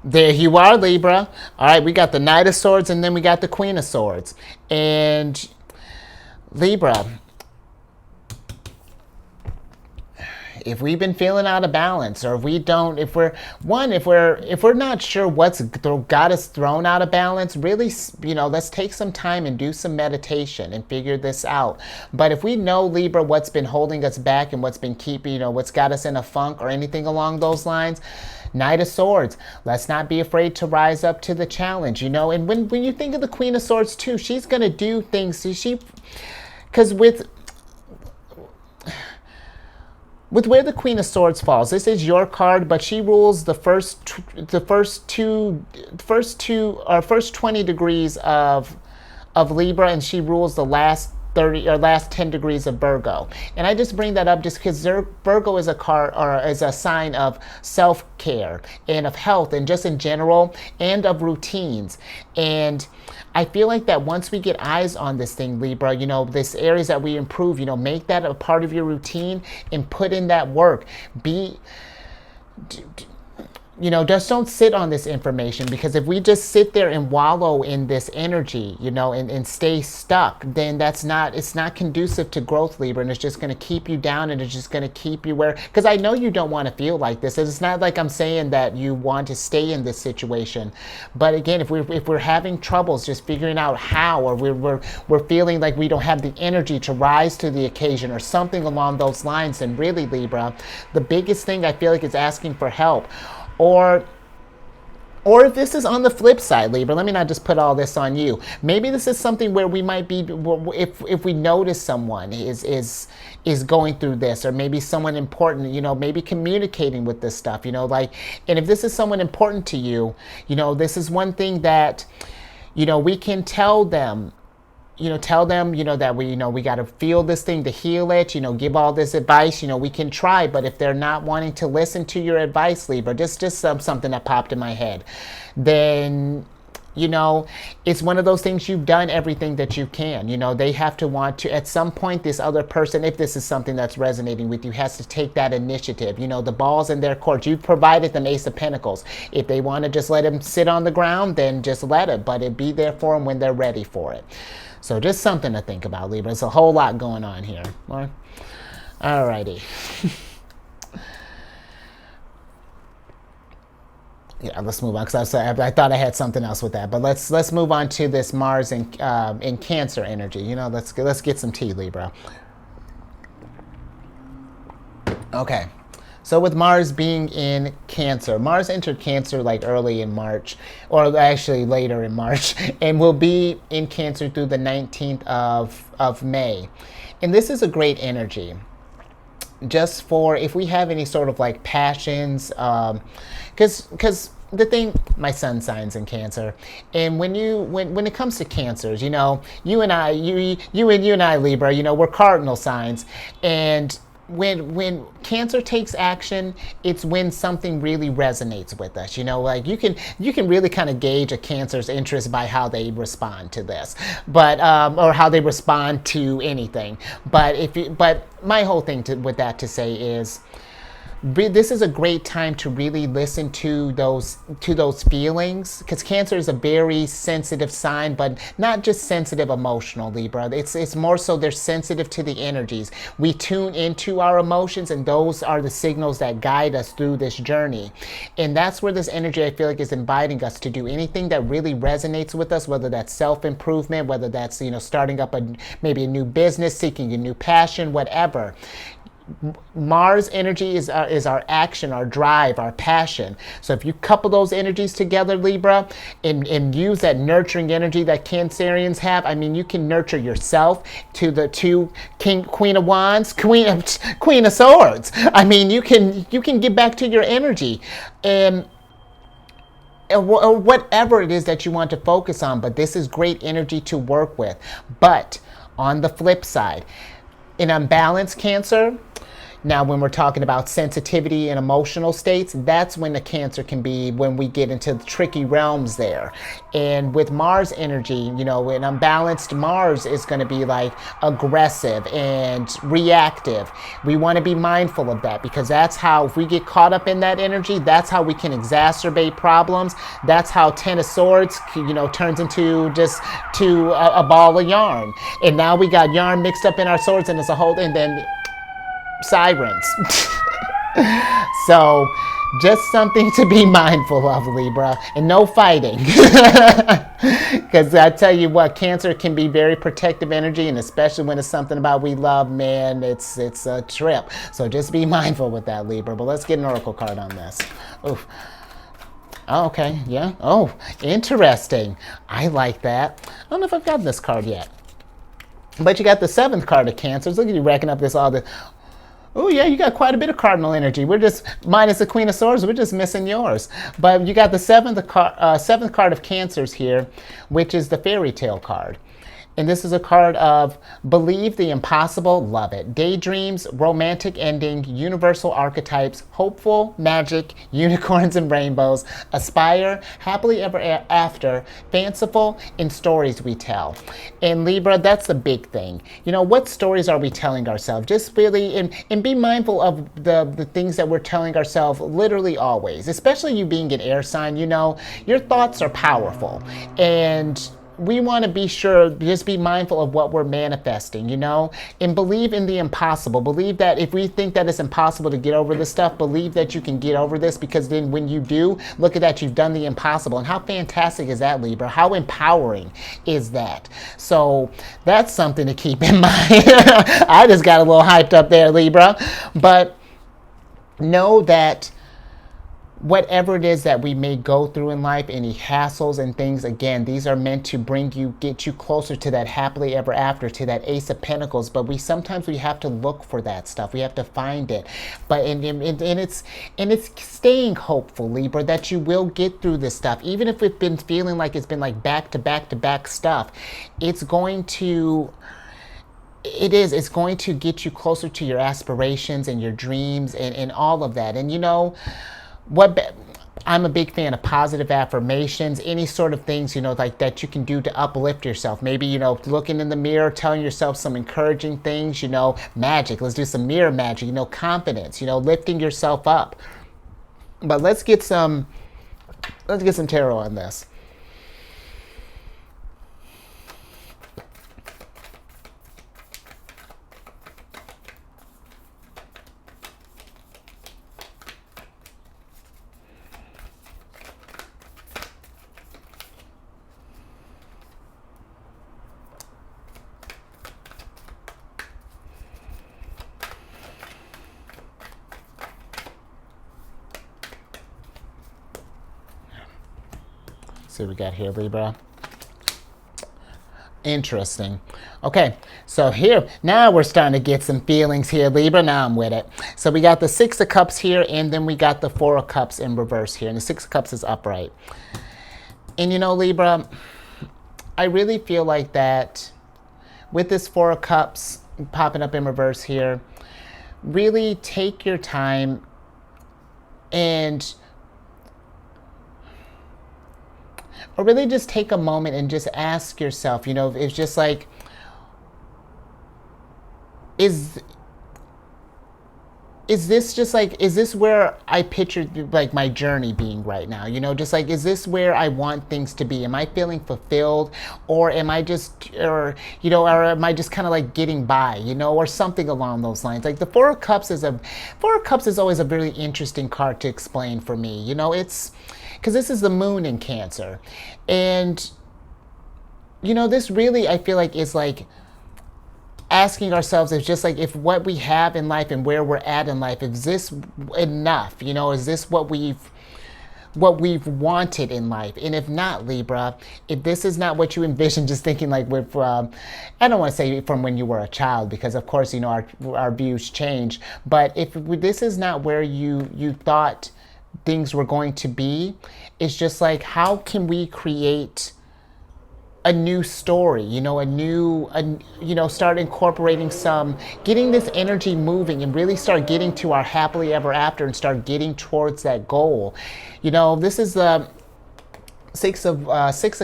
there you are, Libra. All right, we got the Knight of Swords and then we got the Queen of Swords. And Libra, if we've been feeling out of balance, or if we're not sure what's got us thrown out of balance, really, you know, let's take some time and do some meditation and figure this out. But if we know, Libra, what's been holding us back and what's been keeping, you know, what's got us in a funk or anything along those lines, Knight of Swords, let's not be afraid to rise up to the challenge, you know. And when you think of the Queen of Swords too, she's going to do things, because with where the Queen of Swords falls, this is your card, but she rules the first 20 degrees of Libra, and she rules the last 30 or last 10 degrees of Virgo. And I just bring that up just because Virgo is a card, or is a sign of self-care and of health and just in general, and of routines. And I feel like that once we get eyes on this thing, Libra, you know, this areas that we improve, you know, make that a part of your routine and put in that work. You know, just don't sit on this information, because if we just sit there and wallow in this energy, you know, and stay stuck, then it's not conducive to growth, Libra, and it's just going to keep you down, and it's just going to keep you where, because I know you don't want to feel like this. It's not like I'm saying that you want to stay in this situation, but again, if we're having troubles just figuring out how, or we're feeling like we don't have the energy to rise to the occasion or something along those lines, then really, Libra, the biggest thing I feel like is asking for help. Or if this is on the flip side, Libra, let me not just put all this on you. Maybe this is something where we might be, if we notice someone is going through this, or maybe someone important, you know, maybe communicating with this stuff, you know, like, and if this is someone important to you, you know, this is one thing that, you know, we can tell them, you know, that we got to feel this thing to heal it, you know, give all this advice, you know, we can try. But if they're not wanting to listen to your advice, Libra, just something that popped in my head, then, you know, it's one of those things, you've done everything that you can. You know, they have to want to, at some point, this other person, if this is something that's resonating with you, has to take that initiative. You know, the ball's in their court. You've provided them Ace of Pentacles. If they want to just let him sit on the ground, then just let it, but it be there for them when they're ready for it. So just something to think about, Libra. There's a whole lot going on here. Alrighty. Yeah, let's move on because I thought I had something else with that. But let's move on to this Mars in Cancer energy. You know, let's get some tea, Libra. Okay. So with Mars being in Cancer, Mars entered Cancer like early in March, or actually later in March, and will be in Cancer through the 19th of May. And this is a great energy. Just for if we have any sort of like passions, because the thing, my sun signs in Cancer, and when it comes to Cancers, you know, you and I Libra, you know, we're cardinal signs, and when Cancer takes action, it's when something really resonates with us. You know, like you can really kind of gauge a Cancer's interest by how they respond to this, but or how they respond to anything. But my whole thing with that to say is, this is a great time to really listen to those feelings, because Cancer is a very sensitive sign, but not just sensitive emotional, Libra. It's more so they're sensitive to the energies. We tune into our emotions, and those are the signals that guide us through this journey. And that's where this energy, I feel like, is inviting us to do anything that really resonates with us, whether that's self-improvement, whether that's, you know, starting up maybe a new business, seeking a new passion, whatever. Mars energy is our action, our drive, our passion. So if you couple those energies together, Libra, and use that nurturing energy that Cancerians have, I mean, you can nurture yourself to the Queen of Wands, Queen of Swords. I mean, you can get back to your energy, or whatever it is that you want to focus on. But this is great energy to work with. But on the flip side, in unbalanced Cancer, now when we're talking about sensitivity and emotional states, that's when the Cancer can be, when we get into the tricky realms there. And with Mars energy, you know, an unbalanced Mars is going to be like aggressive and reactive. We want to be mindful of that, because that's how, if we get caught up in that energy, that's how we can exacerbate problems. That's how Ten of Swords, you know, turns into just a ball of yarn. And now we got yarn mixed up in our swords, and it's a whole, and then sirens. So just something to be mindful of, Libra, and no fighting. Because I tell you what, Cancer can be very protective energy, and especially when it's something about we love, man, it's a trip. So just be mindful with that, Libra. But let's get an oracle card on this. Oof. Oh, okay, yeah. Oh, interesting. I like that. I don't know if I've got this card yet. But you got the 7th card of Cancers. Look at you racking up this all the... Oh, yeah, you got quite a bit of cardinal energy. We're just, minus the Queen of Swords, we're just missing yours. But you got the 7th card of Cancers here, which is the fairy tale card. And this is a card of believe the impossible, love it. Daydreams, romantic ending, universal archetypes, hopeful, magic, unicorns and rainbows, aspire, happily ever after, fanciful, and stories we tell. And Libra, that's the big thing. You know, what stories are we telling ourselves? Just really, and be mindful of the things that we're telling ourselves literally always. Especially you being an air sign, you know, your thoughts are powerful. And we want to be sure, just be mindful of what we're manifesting, you know, and believe in the impossible. Believe that if we think that it's impossible to get over this stuff, believe that you can get over this, because then when you do, look at that, you've done the impossible. And how fantastic is that, Libra? How empowering is that? So that's something to keep in mind. I just got a little hyped up there, Libra. But know that whatever it is that we may go through in life, any hassles and things, again, these are meant to get you closer to that happily ever after, to that Ace of Pentacles. But sometimes we have to look for that stuff. We have to find it. But and it's staying hopeful, Libra, that you will get through this stuff. Even if it's been feeling like it's been like back to back to back stuff, it's going to get you closer to your aspirations and your dreams and all of that. And you know, I'm a big fan of positive affirmations, any sort of things, you know, like that you can do to uplift yourself. Maybe, you know, looking in the mirror, telling yourself some encouraging things, you know, magic. Let's do some mirror magic, you know, confidence, you know, lifting yourself up. But let's get some tarot on this. see what we got here, Libra. Interesting. Okay, so here, now we're starting to get some feelings here, Libra. Now I'm with it. So we got the Six of Cups here, and then we got the Four of Cups in reverse here, and the Six of Cups is upright. And you know, Libra, I really feel like that with this Four of Cups popping up in reverse here, really take your time and or really just take a moment and just ask yourself, you know, it's just like, is this just like, is this where I pictured like my journey being right now? You know, just like, is this where I want things to be? Am I feeling fulfilled, or am I just, or, you know, or am I just kind of like getting by, you know, or something along those lines? Like the Four of Cups is always a really interesting card to explain for me. You know, it's, because this is the moon in Cancer. And, you know, this really, I feel like, is like asking ourselves, is just like, if what we have in life and where we're at in life, is this enough? You know, is this what we've wanted in life? And if not, Libra, if this is not what you envision, just thinking like with, I don't want to say from when you were a child, because of course, you know, our views change. But if this is not where you thought things were going to be, it's just like, how can we create a new story, you know, you know, start incorporating getting this energy moving and really start getting to our happily ever after and start getting towards that goal. You know, this is the Six of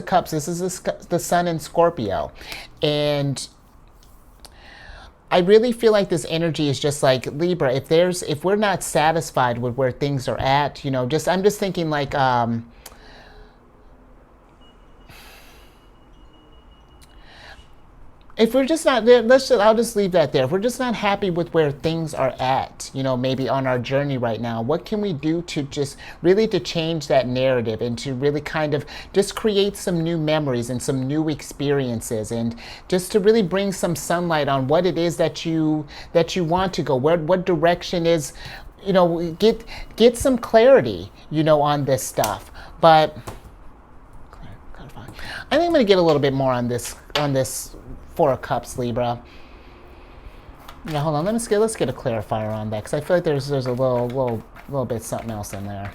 Cups. This is the Sun in Scorpio. And I really feel like this energy is just like, Libra, if we're not satisfied with where things are at, you know, I'm just thinking like, if we're just not there, I'll just leave that there. If we're just not happy with where things are at, you know, maybe on our journey right now, what can we do to just really to change that narrative and to really kind of just create some new memories and some new experiences, and just to really bring some sunlight on what it is that you want to go, what direction is, you know, get some clarity, you know, on this stuff. But I think I'm going to get a little bit more on this Four of Cups, Libra. Yeah, hold on. Let's get a clarifier on that, because I feel like there's a little bit something else in there.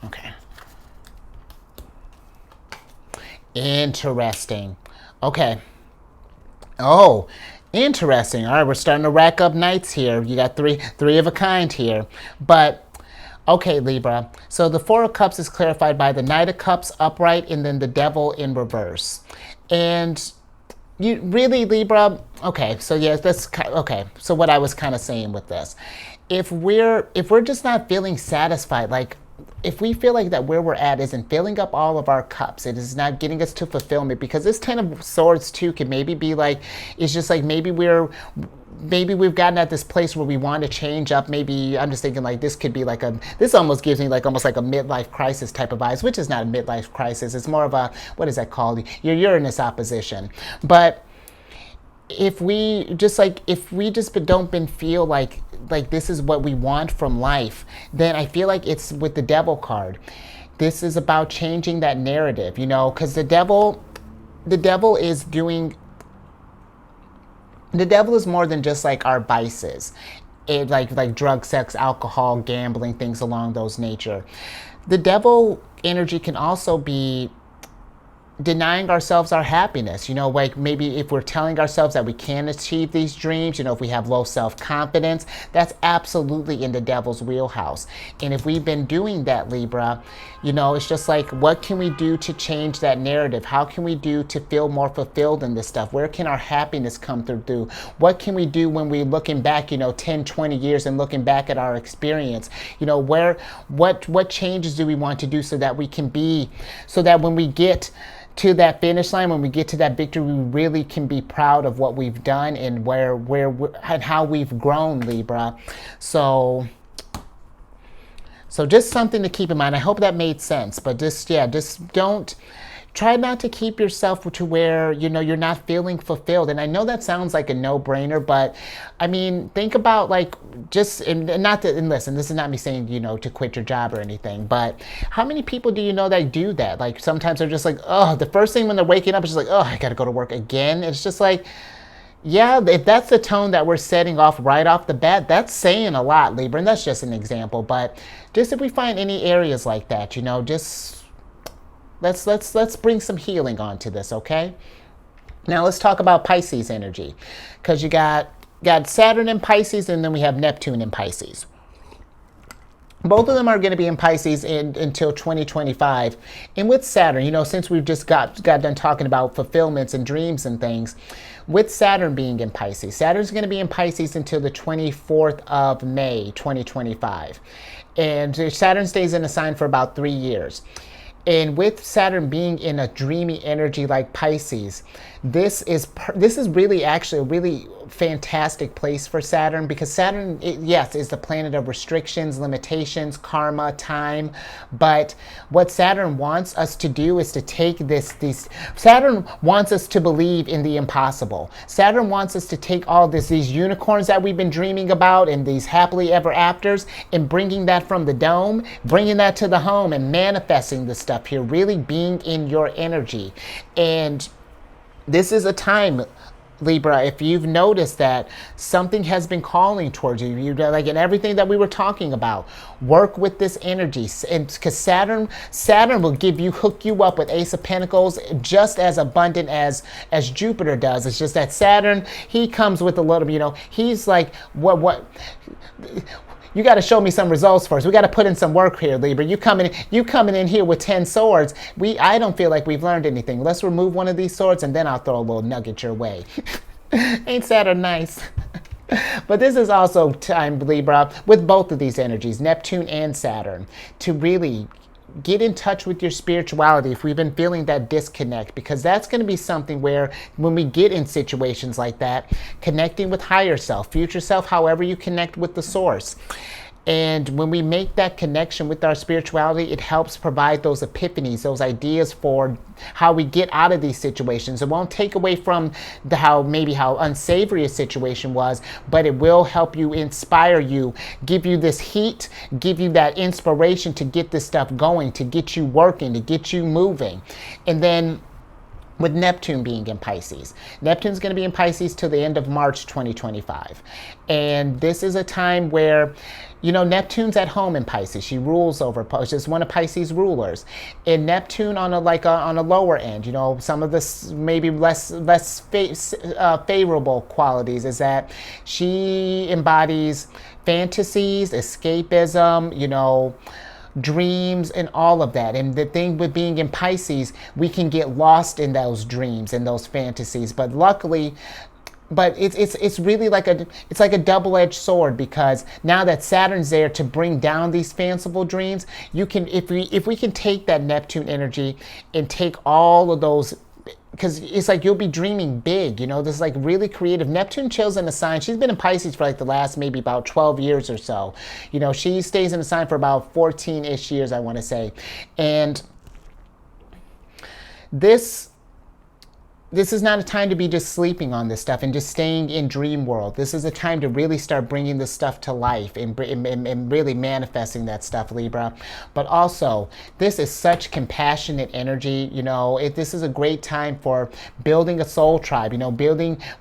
Okay. Interesting. Okay. Oh, interesting. All right, we're starting to rack up nights here. You got three of a kind here. But, okay, Libra. So the Four of Cups is clarified by the Knight of Cups upright and then the Devil in reverse. And you really, Libra, okay, so yes, okay. So what I was kind of saying with this, if we're just not feeling satisfied, like, if we feel like that where we're at isn't filling up all of our cups, it is not getting us to fulfillment, because this Ten of Swords too can maybe be like, it's just like maybe we've gotten at this place where we want to change up. Maybe I'm just thinking like this could be like this almost gives me like almost like a midlife crisis type of vibes, which is not a midlife crisis. It's more of a, what is that called? Your Uranus opposition. But if we just don't feel like this is what we want from life, then I feel like it's with the Devil card. This is about changing that narrative, you know, because the devil is more than just like our vices. It like drug, sex, alcohol, gambling, things along those nature. The devil energy can also be denying ourselves our happiness, you know, like maybe if we're telling ourselves that we can't achieve these dreams, you know, if we have low self-confidence, that's absolutely in the devil's wheelhouse. And if we've been doing that, Libra, you know, it's just like, what can we do to change that narrative? How can we do to feel more fulfilled in this stuff? Where can our happiness come through? What can we do when we're looking back, you know, 10, 20 years and looking back at our experience? You know, what changes do we want to do so that when we get to that finish line, when we get to that victory, we really can be proud of what we've done and and how we've grown, Libra. So just something to keep in mind. I hope that made sense. But just don't try not to keep yourself to where, you know, you're not feeling fulfilled. And I know that sounds like a no-brainer, but I mean, think about like just, and not to, and listen, this is not me saying, you know, to quit your job or anything, but how many people do you know that do that? Like sometimes they're just like, oh, the first thing when they're waking up is just like, oh, I got to go to work again. It's just like, yeah, if that's the tone that we're setting off right off the bat, that's saying a lot, Libra, and that's just an example. But just if we find any areas like that, you know, just let's bring some healing onto this, okay? Now let's talk about Pisces energy, because you got Saturn in Pisces, and then we have Neptune in Pisces. Both of them are going to be in Pisces until 2025. And with Saturn, you know, since we've just got done talking about fulfillments and dreams and things, with Saturn being in Pisces, Saturn's going to be in Pisces until the 24th of May, 2025. And Saturn stays in a sign for about 3 years. And with Saturn being in a dreamy energy like Pisces, this is really actually a really fantastic place for Saturn, because Saturn, yes, is the planet of restrictions, limitations, karma, time. But what Saturn wants us to do is to take Saturn wants us to believe in the impossible. Saturn wants us to take all these unicorns that we've been dreaming about and these happily ever afters, and bringing that from the dome, bringing that to the home, and manifesting the stuff here, really being in your energy. And this is a time, Libra, if you've noticed that something has been calling towards you, like in everything that we were talking about, work with this energy. And because Saturn will hook you up with Ace of Pentacles just as abundant as Jupiter does. It's just that Saturn, he comes with a little, you know, he's like, what you got to show me some results first. We got to put in some work here, Libra. You coming in here with 10 swords. I don't feel like we've learned anything. Let's remove one of these swords, and then I'll throw a little nugget your way. Ain't Saturn nice? But this is also time, Libra, with both of these energies, Neptune and Saturn, to really get in touch with your spirituality if we've been feeling that disconnect, because that's going to be something where when we get in situations like that, connecting with higher self, future self, however you connect with the source. And when we make that connection with our spirituality, it helps provide those epiphanies, those ideas for how we get out of these situations. It won't take away from how unsavory a situation was, but it will help you, inspire you, give you this heat, give you that inspiration to get this stuff going, to get you working, to get you moving. And then with Neptune being in Pisces. Neptune's going to be in Pisces till the end of March 2025. And this is a time where, you know, Neptune's at home in Pisces. She rules over, she's one of Pisces' rulers. And Neptune on a lower end, you know, some of the maybe less favorable qualities is that she embodies fantasies, escapism, you know, dreams, and all of that. And the thing with being in Pisces, we can get lost in those dreams and those fantasies. But luckily, it's really like a double-edged sword, because now that Saturn's there to bring down these fanciful dreams, you can, if we can take that Neptune energy and take all of those, because it's like you'll be dreaming big, you know, this is like really creative. Neptune chills in a sign. She's been in Pisces for like the last maybe about 12 years or so. You know, she stays in a sign for about 14-ish years, I want to say. And this is not a time to be just sleeping on this stuff and just staying in dream world. This is a time to really start bringing this stuff to life and really manifesting that stuff, Libra. But also, this is such compassionate energy. You know, this is a great time for building a soul tribe, you know,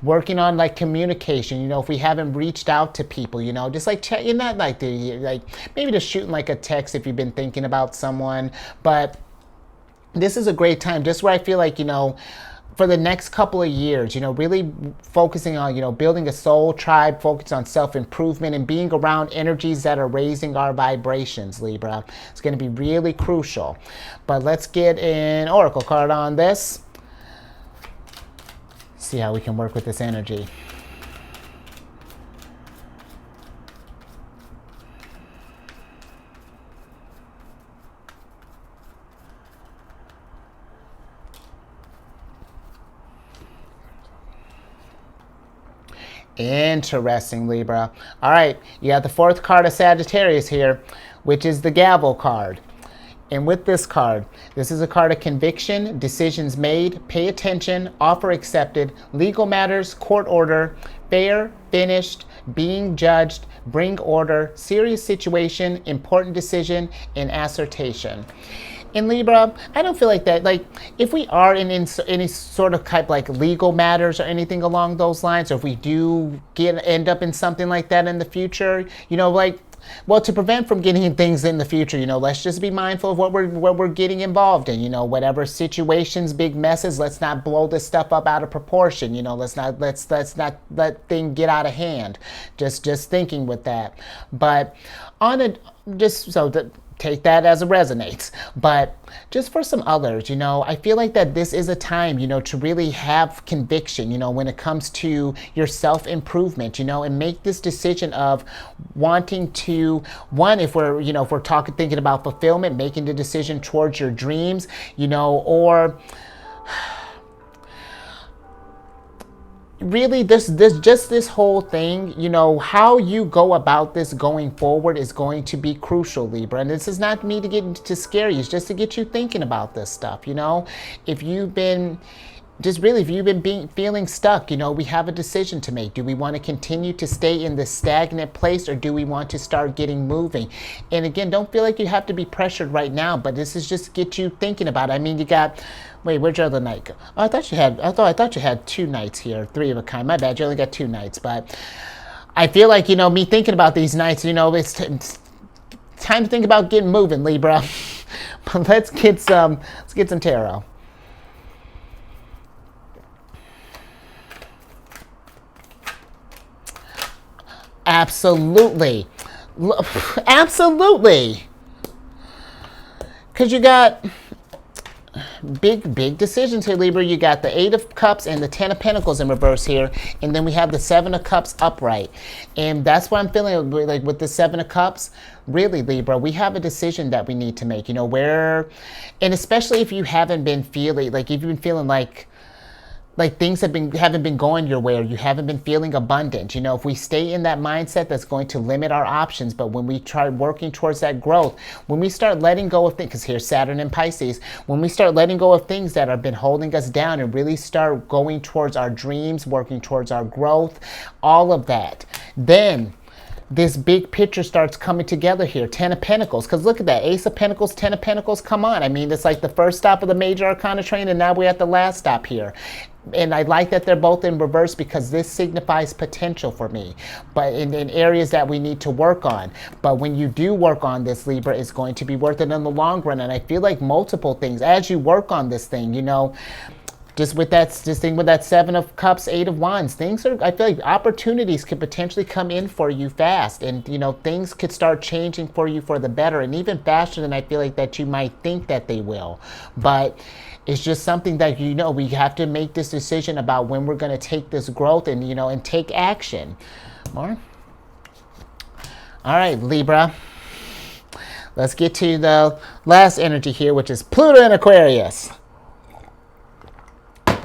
working on like communication. You know, if we haven't reached out to people, you know, just like you're not like maybe just shooting like a text if you've been thinking about someone. But this is a great time, just where I feel like, you know, for the next couple of years, you know, really focusing on, you know, building a soul tribe, focus on self-improvement and being around energies that are raising our vibrations, Libra. It's going to be really crucial. But let's get an oracle card on this. See how we can work with this energy. Interesting, Libra. All right, you got the fourth card of Sagittarius here, which is the gavel card. And with this card, this is a card of conviction, decisions made, pay attention, offer accepted, legal matters, court order, fair, finished, being judged, bring order, serious situation, important decision, and assertion. In Libra, I don't feel like that. Like, if we are in any sort of type like legal matters or anything along those lines, or if we do end up in something like that in the future, like, well, to prevent from getting things in the future, let's just be mindful of what we're getting involved in. Whatever situations, big messes, let's not blow this stuff up out of proportion. Let's not let things get out of hand. Just thinking with that, but take that as it resonates. But just for some others, I feel like that this is a time, to really have conviction, when it comes to your self-improvement, and make this decision of wanting to, if we're thinking about fulfillment, making the decision towards your dreams, or really this whole thing, how you go about this going forward is going to be crucial, Libra. And this is not me to scare you, it's just to get you thinking about this stuff. If you've been feeling stuck, we have a decision to make. Do we want to continue to stay in this stagnant place, or do we want to start getting moving? And again, don't feel like you have to be pressured right now, but this is just to get you thinking about it. I mean, you got, wait, where'd your other night go? Oh, I thought you had 2 nights here, 3 of a kind. My bad, you only got 2 nights. But I feel like, me thinking about these nights, it's time to think about getting moving, Libra. But let's get some tarot. Absolutely. Absolutely. Because you got big decisions here, Libra. You got the 8 of Cups and the 10 of Pentacles in reverse here. And then we have the 7 of Cups upright. And that's what I'm feeling like with the 7 of Cups. Really, Libra, we have a decision that we need to make. And especially if you haven't been feeling, like if you've been feeling like things haven't been going your way, or you haven't been feeling abundant. If we stay in that mindset, that's going to limit our options. But when we try working towards that growth, when we start letting go of things, because here's Saturn and Pisces, when we start letting go of things that have been holding us down and really start going towards our dreams, working towards our growth, all of that, then this big picture starts coming together here. 10 of Pentacles, because look at that, Ace of Pentacles, 10 of Pentacles, come on. I mean, it's like the first stop of the major arcana train, and now we're at the last stop here. And I like that they're both in reverse, because this signifies potential for me, but in areas that we need to work on. But when you do work on this, Libra, it's going to be worth it in the long run. And I feel like multiple things, as you work on this thing, just with that thing with that 7 of Cups, 8 of Wands, I feel like opportunities could potentially come in for you fast, and things could start changing for you for the better, and even faster than I feel like that you might think that they will. But it's just something that we have to make this decision about when we're going to take this growth and and take action. More. All right, Libra. Let's get to the last energy here, which is Pluto and Aquarius.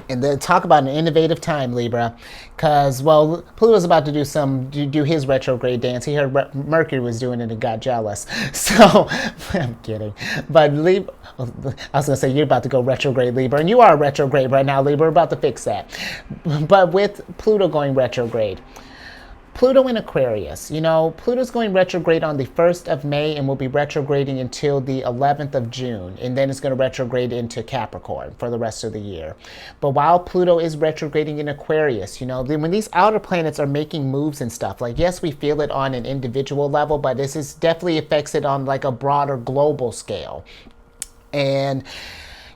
And then talk about an innovative time, Libra, because, well, Pluto's about to do his retrograde dance. He heard Mercury was doing it and got jealous. So, I'm kidding. But Libra, I was going to say, you're about to go retrograde, Libra, and you are retrograde right now, Libra. We're about to fix that. But with Pluto going retrograde, Pluto in Aquarius, Pluto's going retrograde on the 1st of May and will be retrograding until the 11th of June. And then it's going to retrograde into Capricorn for the rest of the year. But while Pluto is retrograding in Aquarius, when these outer planets are making moves and stuff, like, yes, we feel it on an individual level, but this is definitely affects it on like a broader global scale. And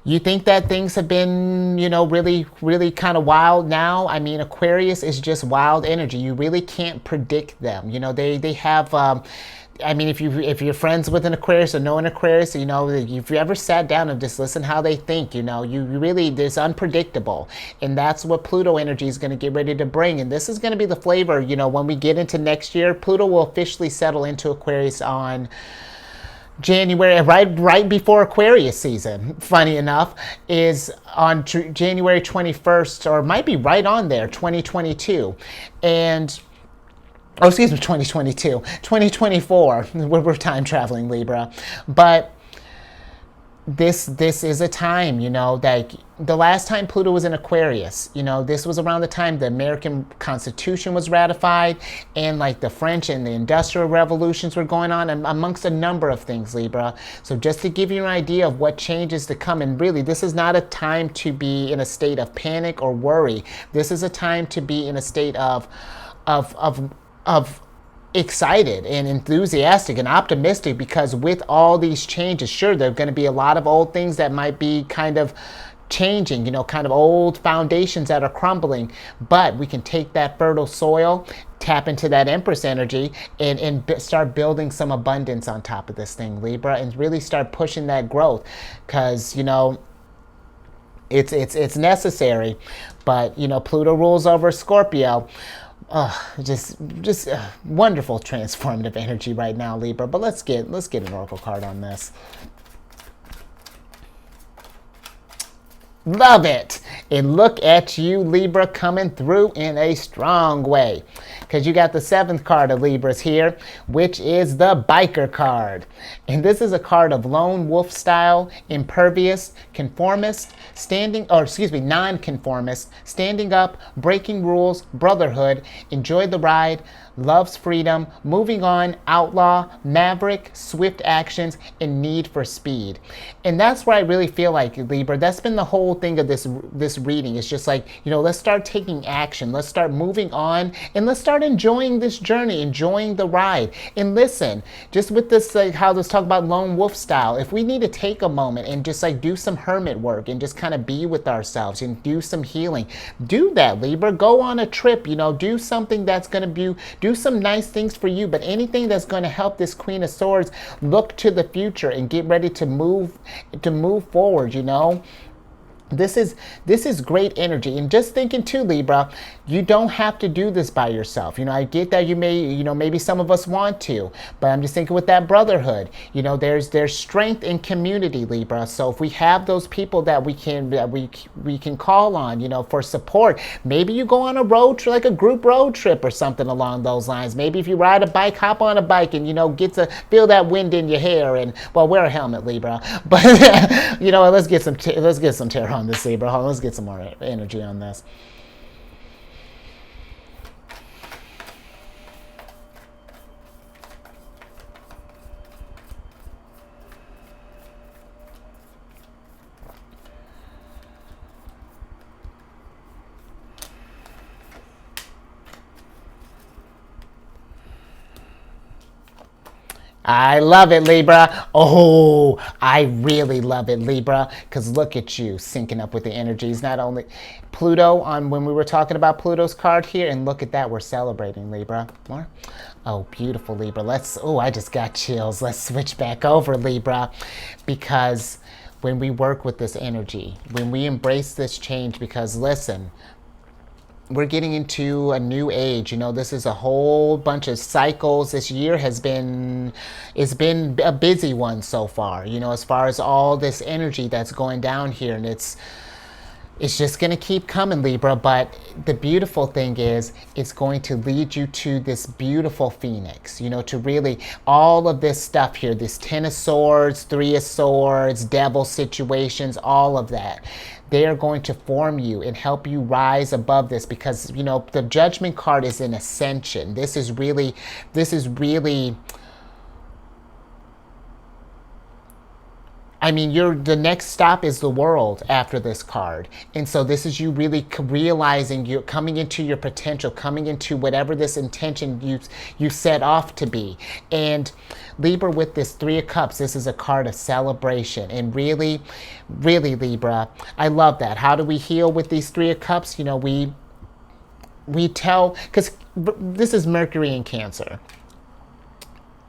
you think that things have been, really, really kind of wild now? I mean, Aquarius is just wild energy. You really can't predict them. They have, I mean, if you're friends with an Aquarius or know an Aquarius, if you ever sat down and just listen how they think, you really, it's unpredictable. And that's what Pluto energy is going to get ready to bring. And this is going to be the flavor, when we get into next year. Pluto will officially settle into Aquarius on January, right before Aquarius season, funny enough, is on January 21st, or might be right on there, 2022. And, oh, excuse me, 2022, 2024, we're time traveling, Libra. But this is a time, that the last time Pluto was in Aquarius, this was around the time the American Constitution was ratified, and like the French and the Industrial Revolutions were going on, and amongst a number of things, Libra. So just to give you an idea of what changes to come, and really this is not a time to be in a state of panic or worry. This is a time to be in a state of excited and enthusiastic and optimistic, because with all these changes, sure, there are going to be a lot of old things that might be kind of changing, kind of old foundations that are crumbling, but we can take that fertile soil, tap into that Empress energy, and start building some abundance on top of this thing, Libra, and really start pushing that growth, because it's necessary. But Pluto rules over Scorpio. Just wonderful transformative energy right now, Libra. But let's get an oracle card on this. Love it. And look at you, Libra, coming through in a strong way, because you got the 7th card of Libras here, which is the biker card. And this is a card of lone wolf style, impervious, conformist, non-conformist, standing up, breaking rules, brotherhood, enjoy the ride, loves freedom, moving on, outlaw, maverick, swift actions, and need for speed. And that's where I really feel like, Libra, that's been the whole thing of this reading. It's just like, let's start taking action. Let's start moving on, and let's start enjoying this journey, enjoying the ride. And listen, just with this, like how let's talk about lone wolf style, if we need to take a moment and just like do some hermit work and just kind of be with ourselves and do some healing, do that, Libra. Go on a trip, do something that's going to do some nice things for you, but anything that's going to help this Queen of Swords look to the future and get ready to move forward, This is great energy. And just thinking too, Libra, you don't have to do this by yourself. I get that you may, maybe some of us want to, but I'm just thinking with that brotherhood, there's strength in community, Libra. So if we have those people that we can call on, for support, maybe you go on a road trip, like a group road trip or something along those lines. Maybe if you ride a bike, hop on a bike and, get to feel that wind in your hair, and wear a helmet, Libra. But, let's get some tarot on this, Libra. Hold on, let's get some more energy on this. I love it, Libra. Oh, I really love it, Libra, because look at you syncing up with the energies. Not only Pluto, when we were talking about Pluto's card here, and look at that, we're celebrating, Libra. More? Oh, beautiful, Libra. I just got chills. Let's switch back over, Libra, because when we work with this energy, when we embrace this change, because listen, we're getting into a new age. This is a whole bunch of cycles. This year it's been a busy one so far, as far as all this energy that's going down here. And it's just going to keep coming, Libra. But the beautiful thing is it's going to lead you to this beautiful phoenix, to really all of this stuff here, this 10 of Swords, 3 of Swords, devil situations, all of that. They are going to form you and help you rise above this, because, the Judgment card is an ascension. This is really, the next stop is the world after this card. And so this is you really realizing you're coming into your potential, coming into whatever this intention you set off to be. And Libra, with this 3 of Cups, this is a card of celebration. And really, really, Libra, I love that. How do we heal with these 3 of Cups? We tell, because this is Mercury in Cancer.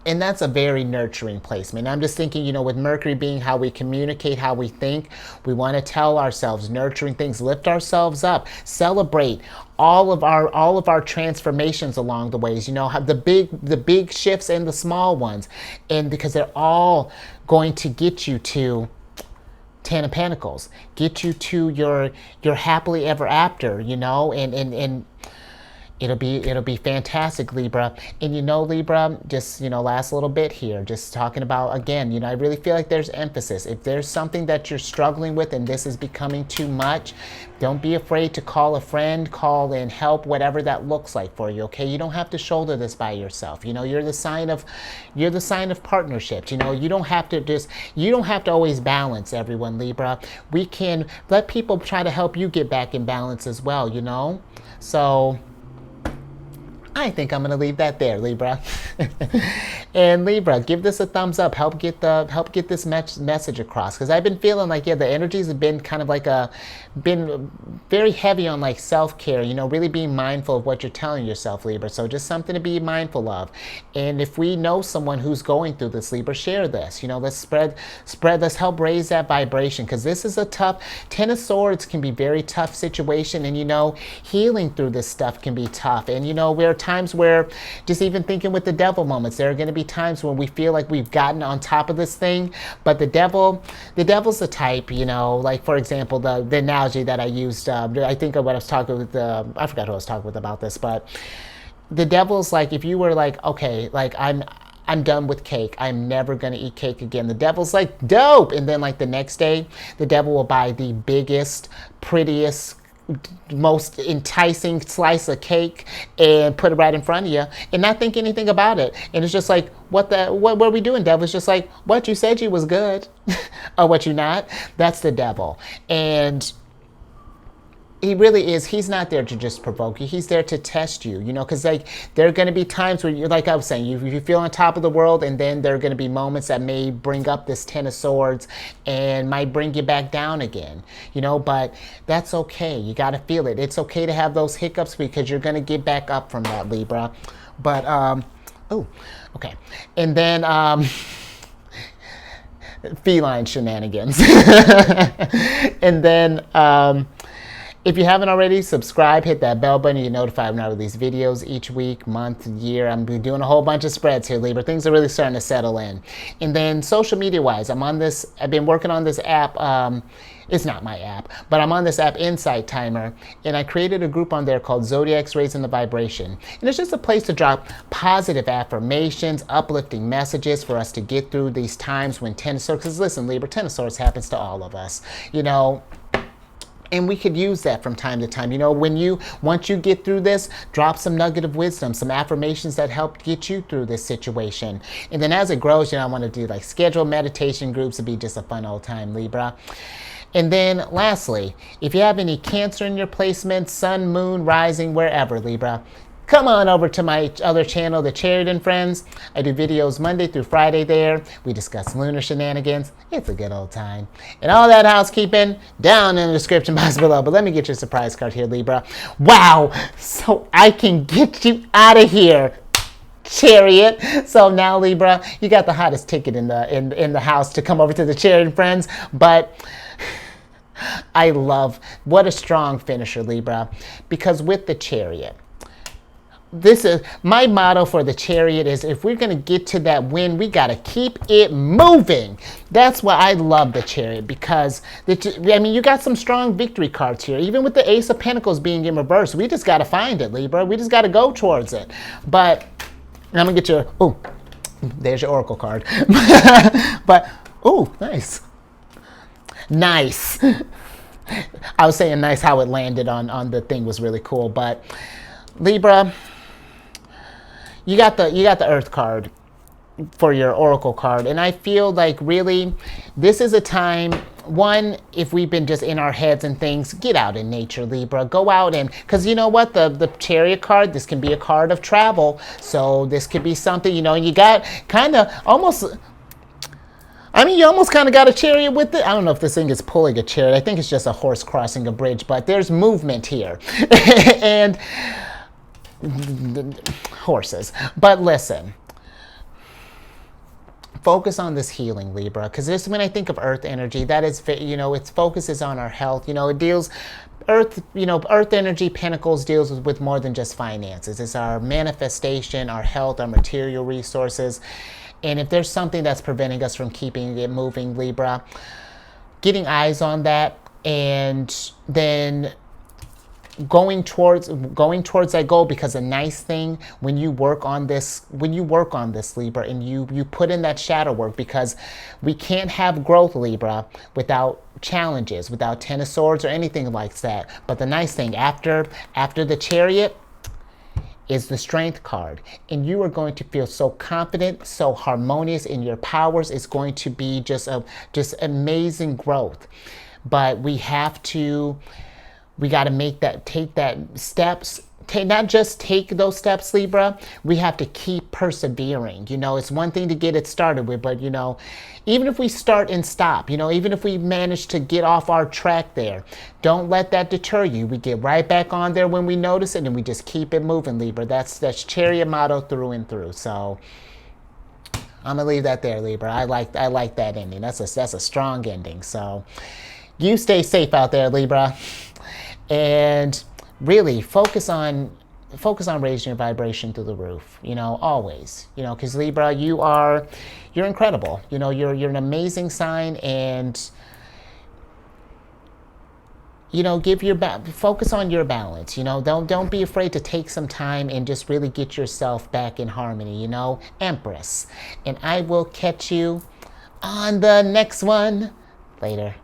And that's a very nurturing placement. I'm just thinking, with Mercury being how we communicate, how we think, we want to tell ourselves nurturing things, lift ourselves up, celebrate all of our transformations along the ways, have the big shifts and the small ones. And because they're all going to get you to 10 of Pentacles, get you to your happily ever after, It'll be fantastic, Libra. And you know, Libra, just, you know, last little bit here, just talking about, again, you know, I really feel like there's emphasis. If there's something that you're struggling with and this is becoming too much, don't be afraid to call a friend, call in help, whatever that looks like for you, okay? You don't have to shoulder this by yourself. You know, you're the sign of partnerships. You know, you don't have to always balance everyone, Libra. We can let people try to help you get back in balance as well, you know? So I think I'm going to leave that there, Libra. And Libra, give this a thumbs up. Help get this message across, because I've been feeling like, yeah, the energies have been kind of like been very heavy on like self-care, you know, really being mindful of what you're telling yourself, Libra. So just something to be mindful of. And if we know someone who's going through this, Libra, share this. You know, let's spread, let's help raise that vibration, because this is a tough, Ten of Swords can be very tough situation. And, you know, healing through this stuff can be tough. And, you know, there are times where, just even thinking with the devil moments, there are going to be times when we feel like we've gotten on top of this thing, but the devil's the type, you know, like, for example, the analogy that I used, I think of what I was talking with, I forgot who I was talking with about this, but the devil's like, if you were like, okay, like, I'm done with cake, I'm never going to eat cake again. The devil's like, dope. And then like the next day, the devil will buy the biggest, prettiest, most enticing slice of cake and put it right in front of you and not think anything about it. And it's just like, what are we doing, devil? It's just like, what, you said you was good or what, you not? That's the devil. And he really is. He's not there to just provoke you. He's there to test you, you know, because like there are going to be times where you're, like I was saying, you feel on top of the world, and then there are going to be moments that may bring up this Ten of Swords and might bring you back down again, you know, but that's okay. You got to feel it. It's okay to have those hiccups, because you're going to get back up from that, Libra. But, oh, okay. And then, feline shenanigans. And then, if you haven't already, subscribe, hit that bell button. You're notified when I release videos each week, month, year. I'm doing a whole bunch of spreads here, Libra. Things are really starting to settle in. And then social media-wise, I've been working on this app. It's not my app, but I'm on this app, Insight Timer, and I created a group on there called Zodiacs Raising the Vibration. And it's just a place to drop positive affirmations, uplifting messages for us to get through these times when Ten of Swords, because listen, Libra, Ten of Swords happens to all of us, you know. And we could use that from time to time. You know, once you get through this, drop some nugget of wisdom, some affirmations that help get you through this situation. And then as it grows, you know, I want to do like scheduled meditation groups. It'd be just a fun old time, Libra. And then lastly, if you have any Cancer in your placement, Sun, Moon, Rising, wherever, Libra, come on over to my other channel, The Chariot and Friends. I do videos Monday through Friday there. We discuss lunar shenanigans. It's a good old time. And all that housekeeping down in the description box below. But let me get your surprise card here, Libra. Wow! So I can get you out of here, Chariot. So now, Libra, you got the hottest ticket in the house to come over to The Chariot and Friends. But I love, what a strong finisher, Libra. Because with the Chariot, this is my motto for the Chariot, is if we're going to get to that win, we got to keep it moving. That's why I love the Chariot, because I mean, you got some strong victory cards here. Even with the Ace of Pentacles being in reverse, we just got to find it, Libra. We just got to go towards it. But I'm going to get your, oh, there's your Oracle card. But, oh, nice. Nice. I was saying nice, how it landed on the thing was really cool. But Libra, you got the Earth card for your Oracle card, and I feel like really this is a time, one, if we've been just in our heads and things, get out in nature, Libra. Go out, and because you know what, the Chariot card, this can be a card of travel, so this could be something, you know, you got kind of almost, I mean, you almost kind of got a chariot with it. I don't know if this thing is pulling a chariot. I think it's just a horse crossing a bridge, but there's movement here. And horses. But listen, focus on this healing, Libra, because this, when I think of Earth energy, that is, you know, its focus is on our health. You know, it deals, Earth, you know, Earth energy, Pentacles deals with more than just finances. It's our manifestation, our health, our material resources. And if there's something that's preventing us from keeping it moving, Libra, getting eyes on that, and then going towards that goal, because a nice thing when you work on this Libra, and you put in that shadow work, because we can't have growth, Libra, without challenges, without Ten of Swords or anything like that. But the nice thing, after the Chariot, is the Strength card, and you are going to feel so confident, so harmonious in your powers. It's going to be just amazing growth. But we got to take that steps. Not just take those steps, Libra. We have to keep persevering. It's one thing to get it started with, but even if we start and stop, even if we manage to get off our track there, don't let that deter you. We get right back on there when we notice it, and we just keep it moving, Libra. That's Chariot motto through and through. So I'm gonna leave that there, Libra. I like that ending. That's a strong ending. So you stay safe out there, Libra, and really focus on raising your vibration through the roof, always, because Libra, you're incredible. You're an amazing sign, and focus on your balance. Don't be afraid to take some time and just really get yourself back in harmony, Empress. And I will catch you on the next one later.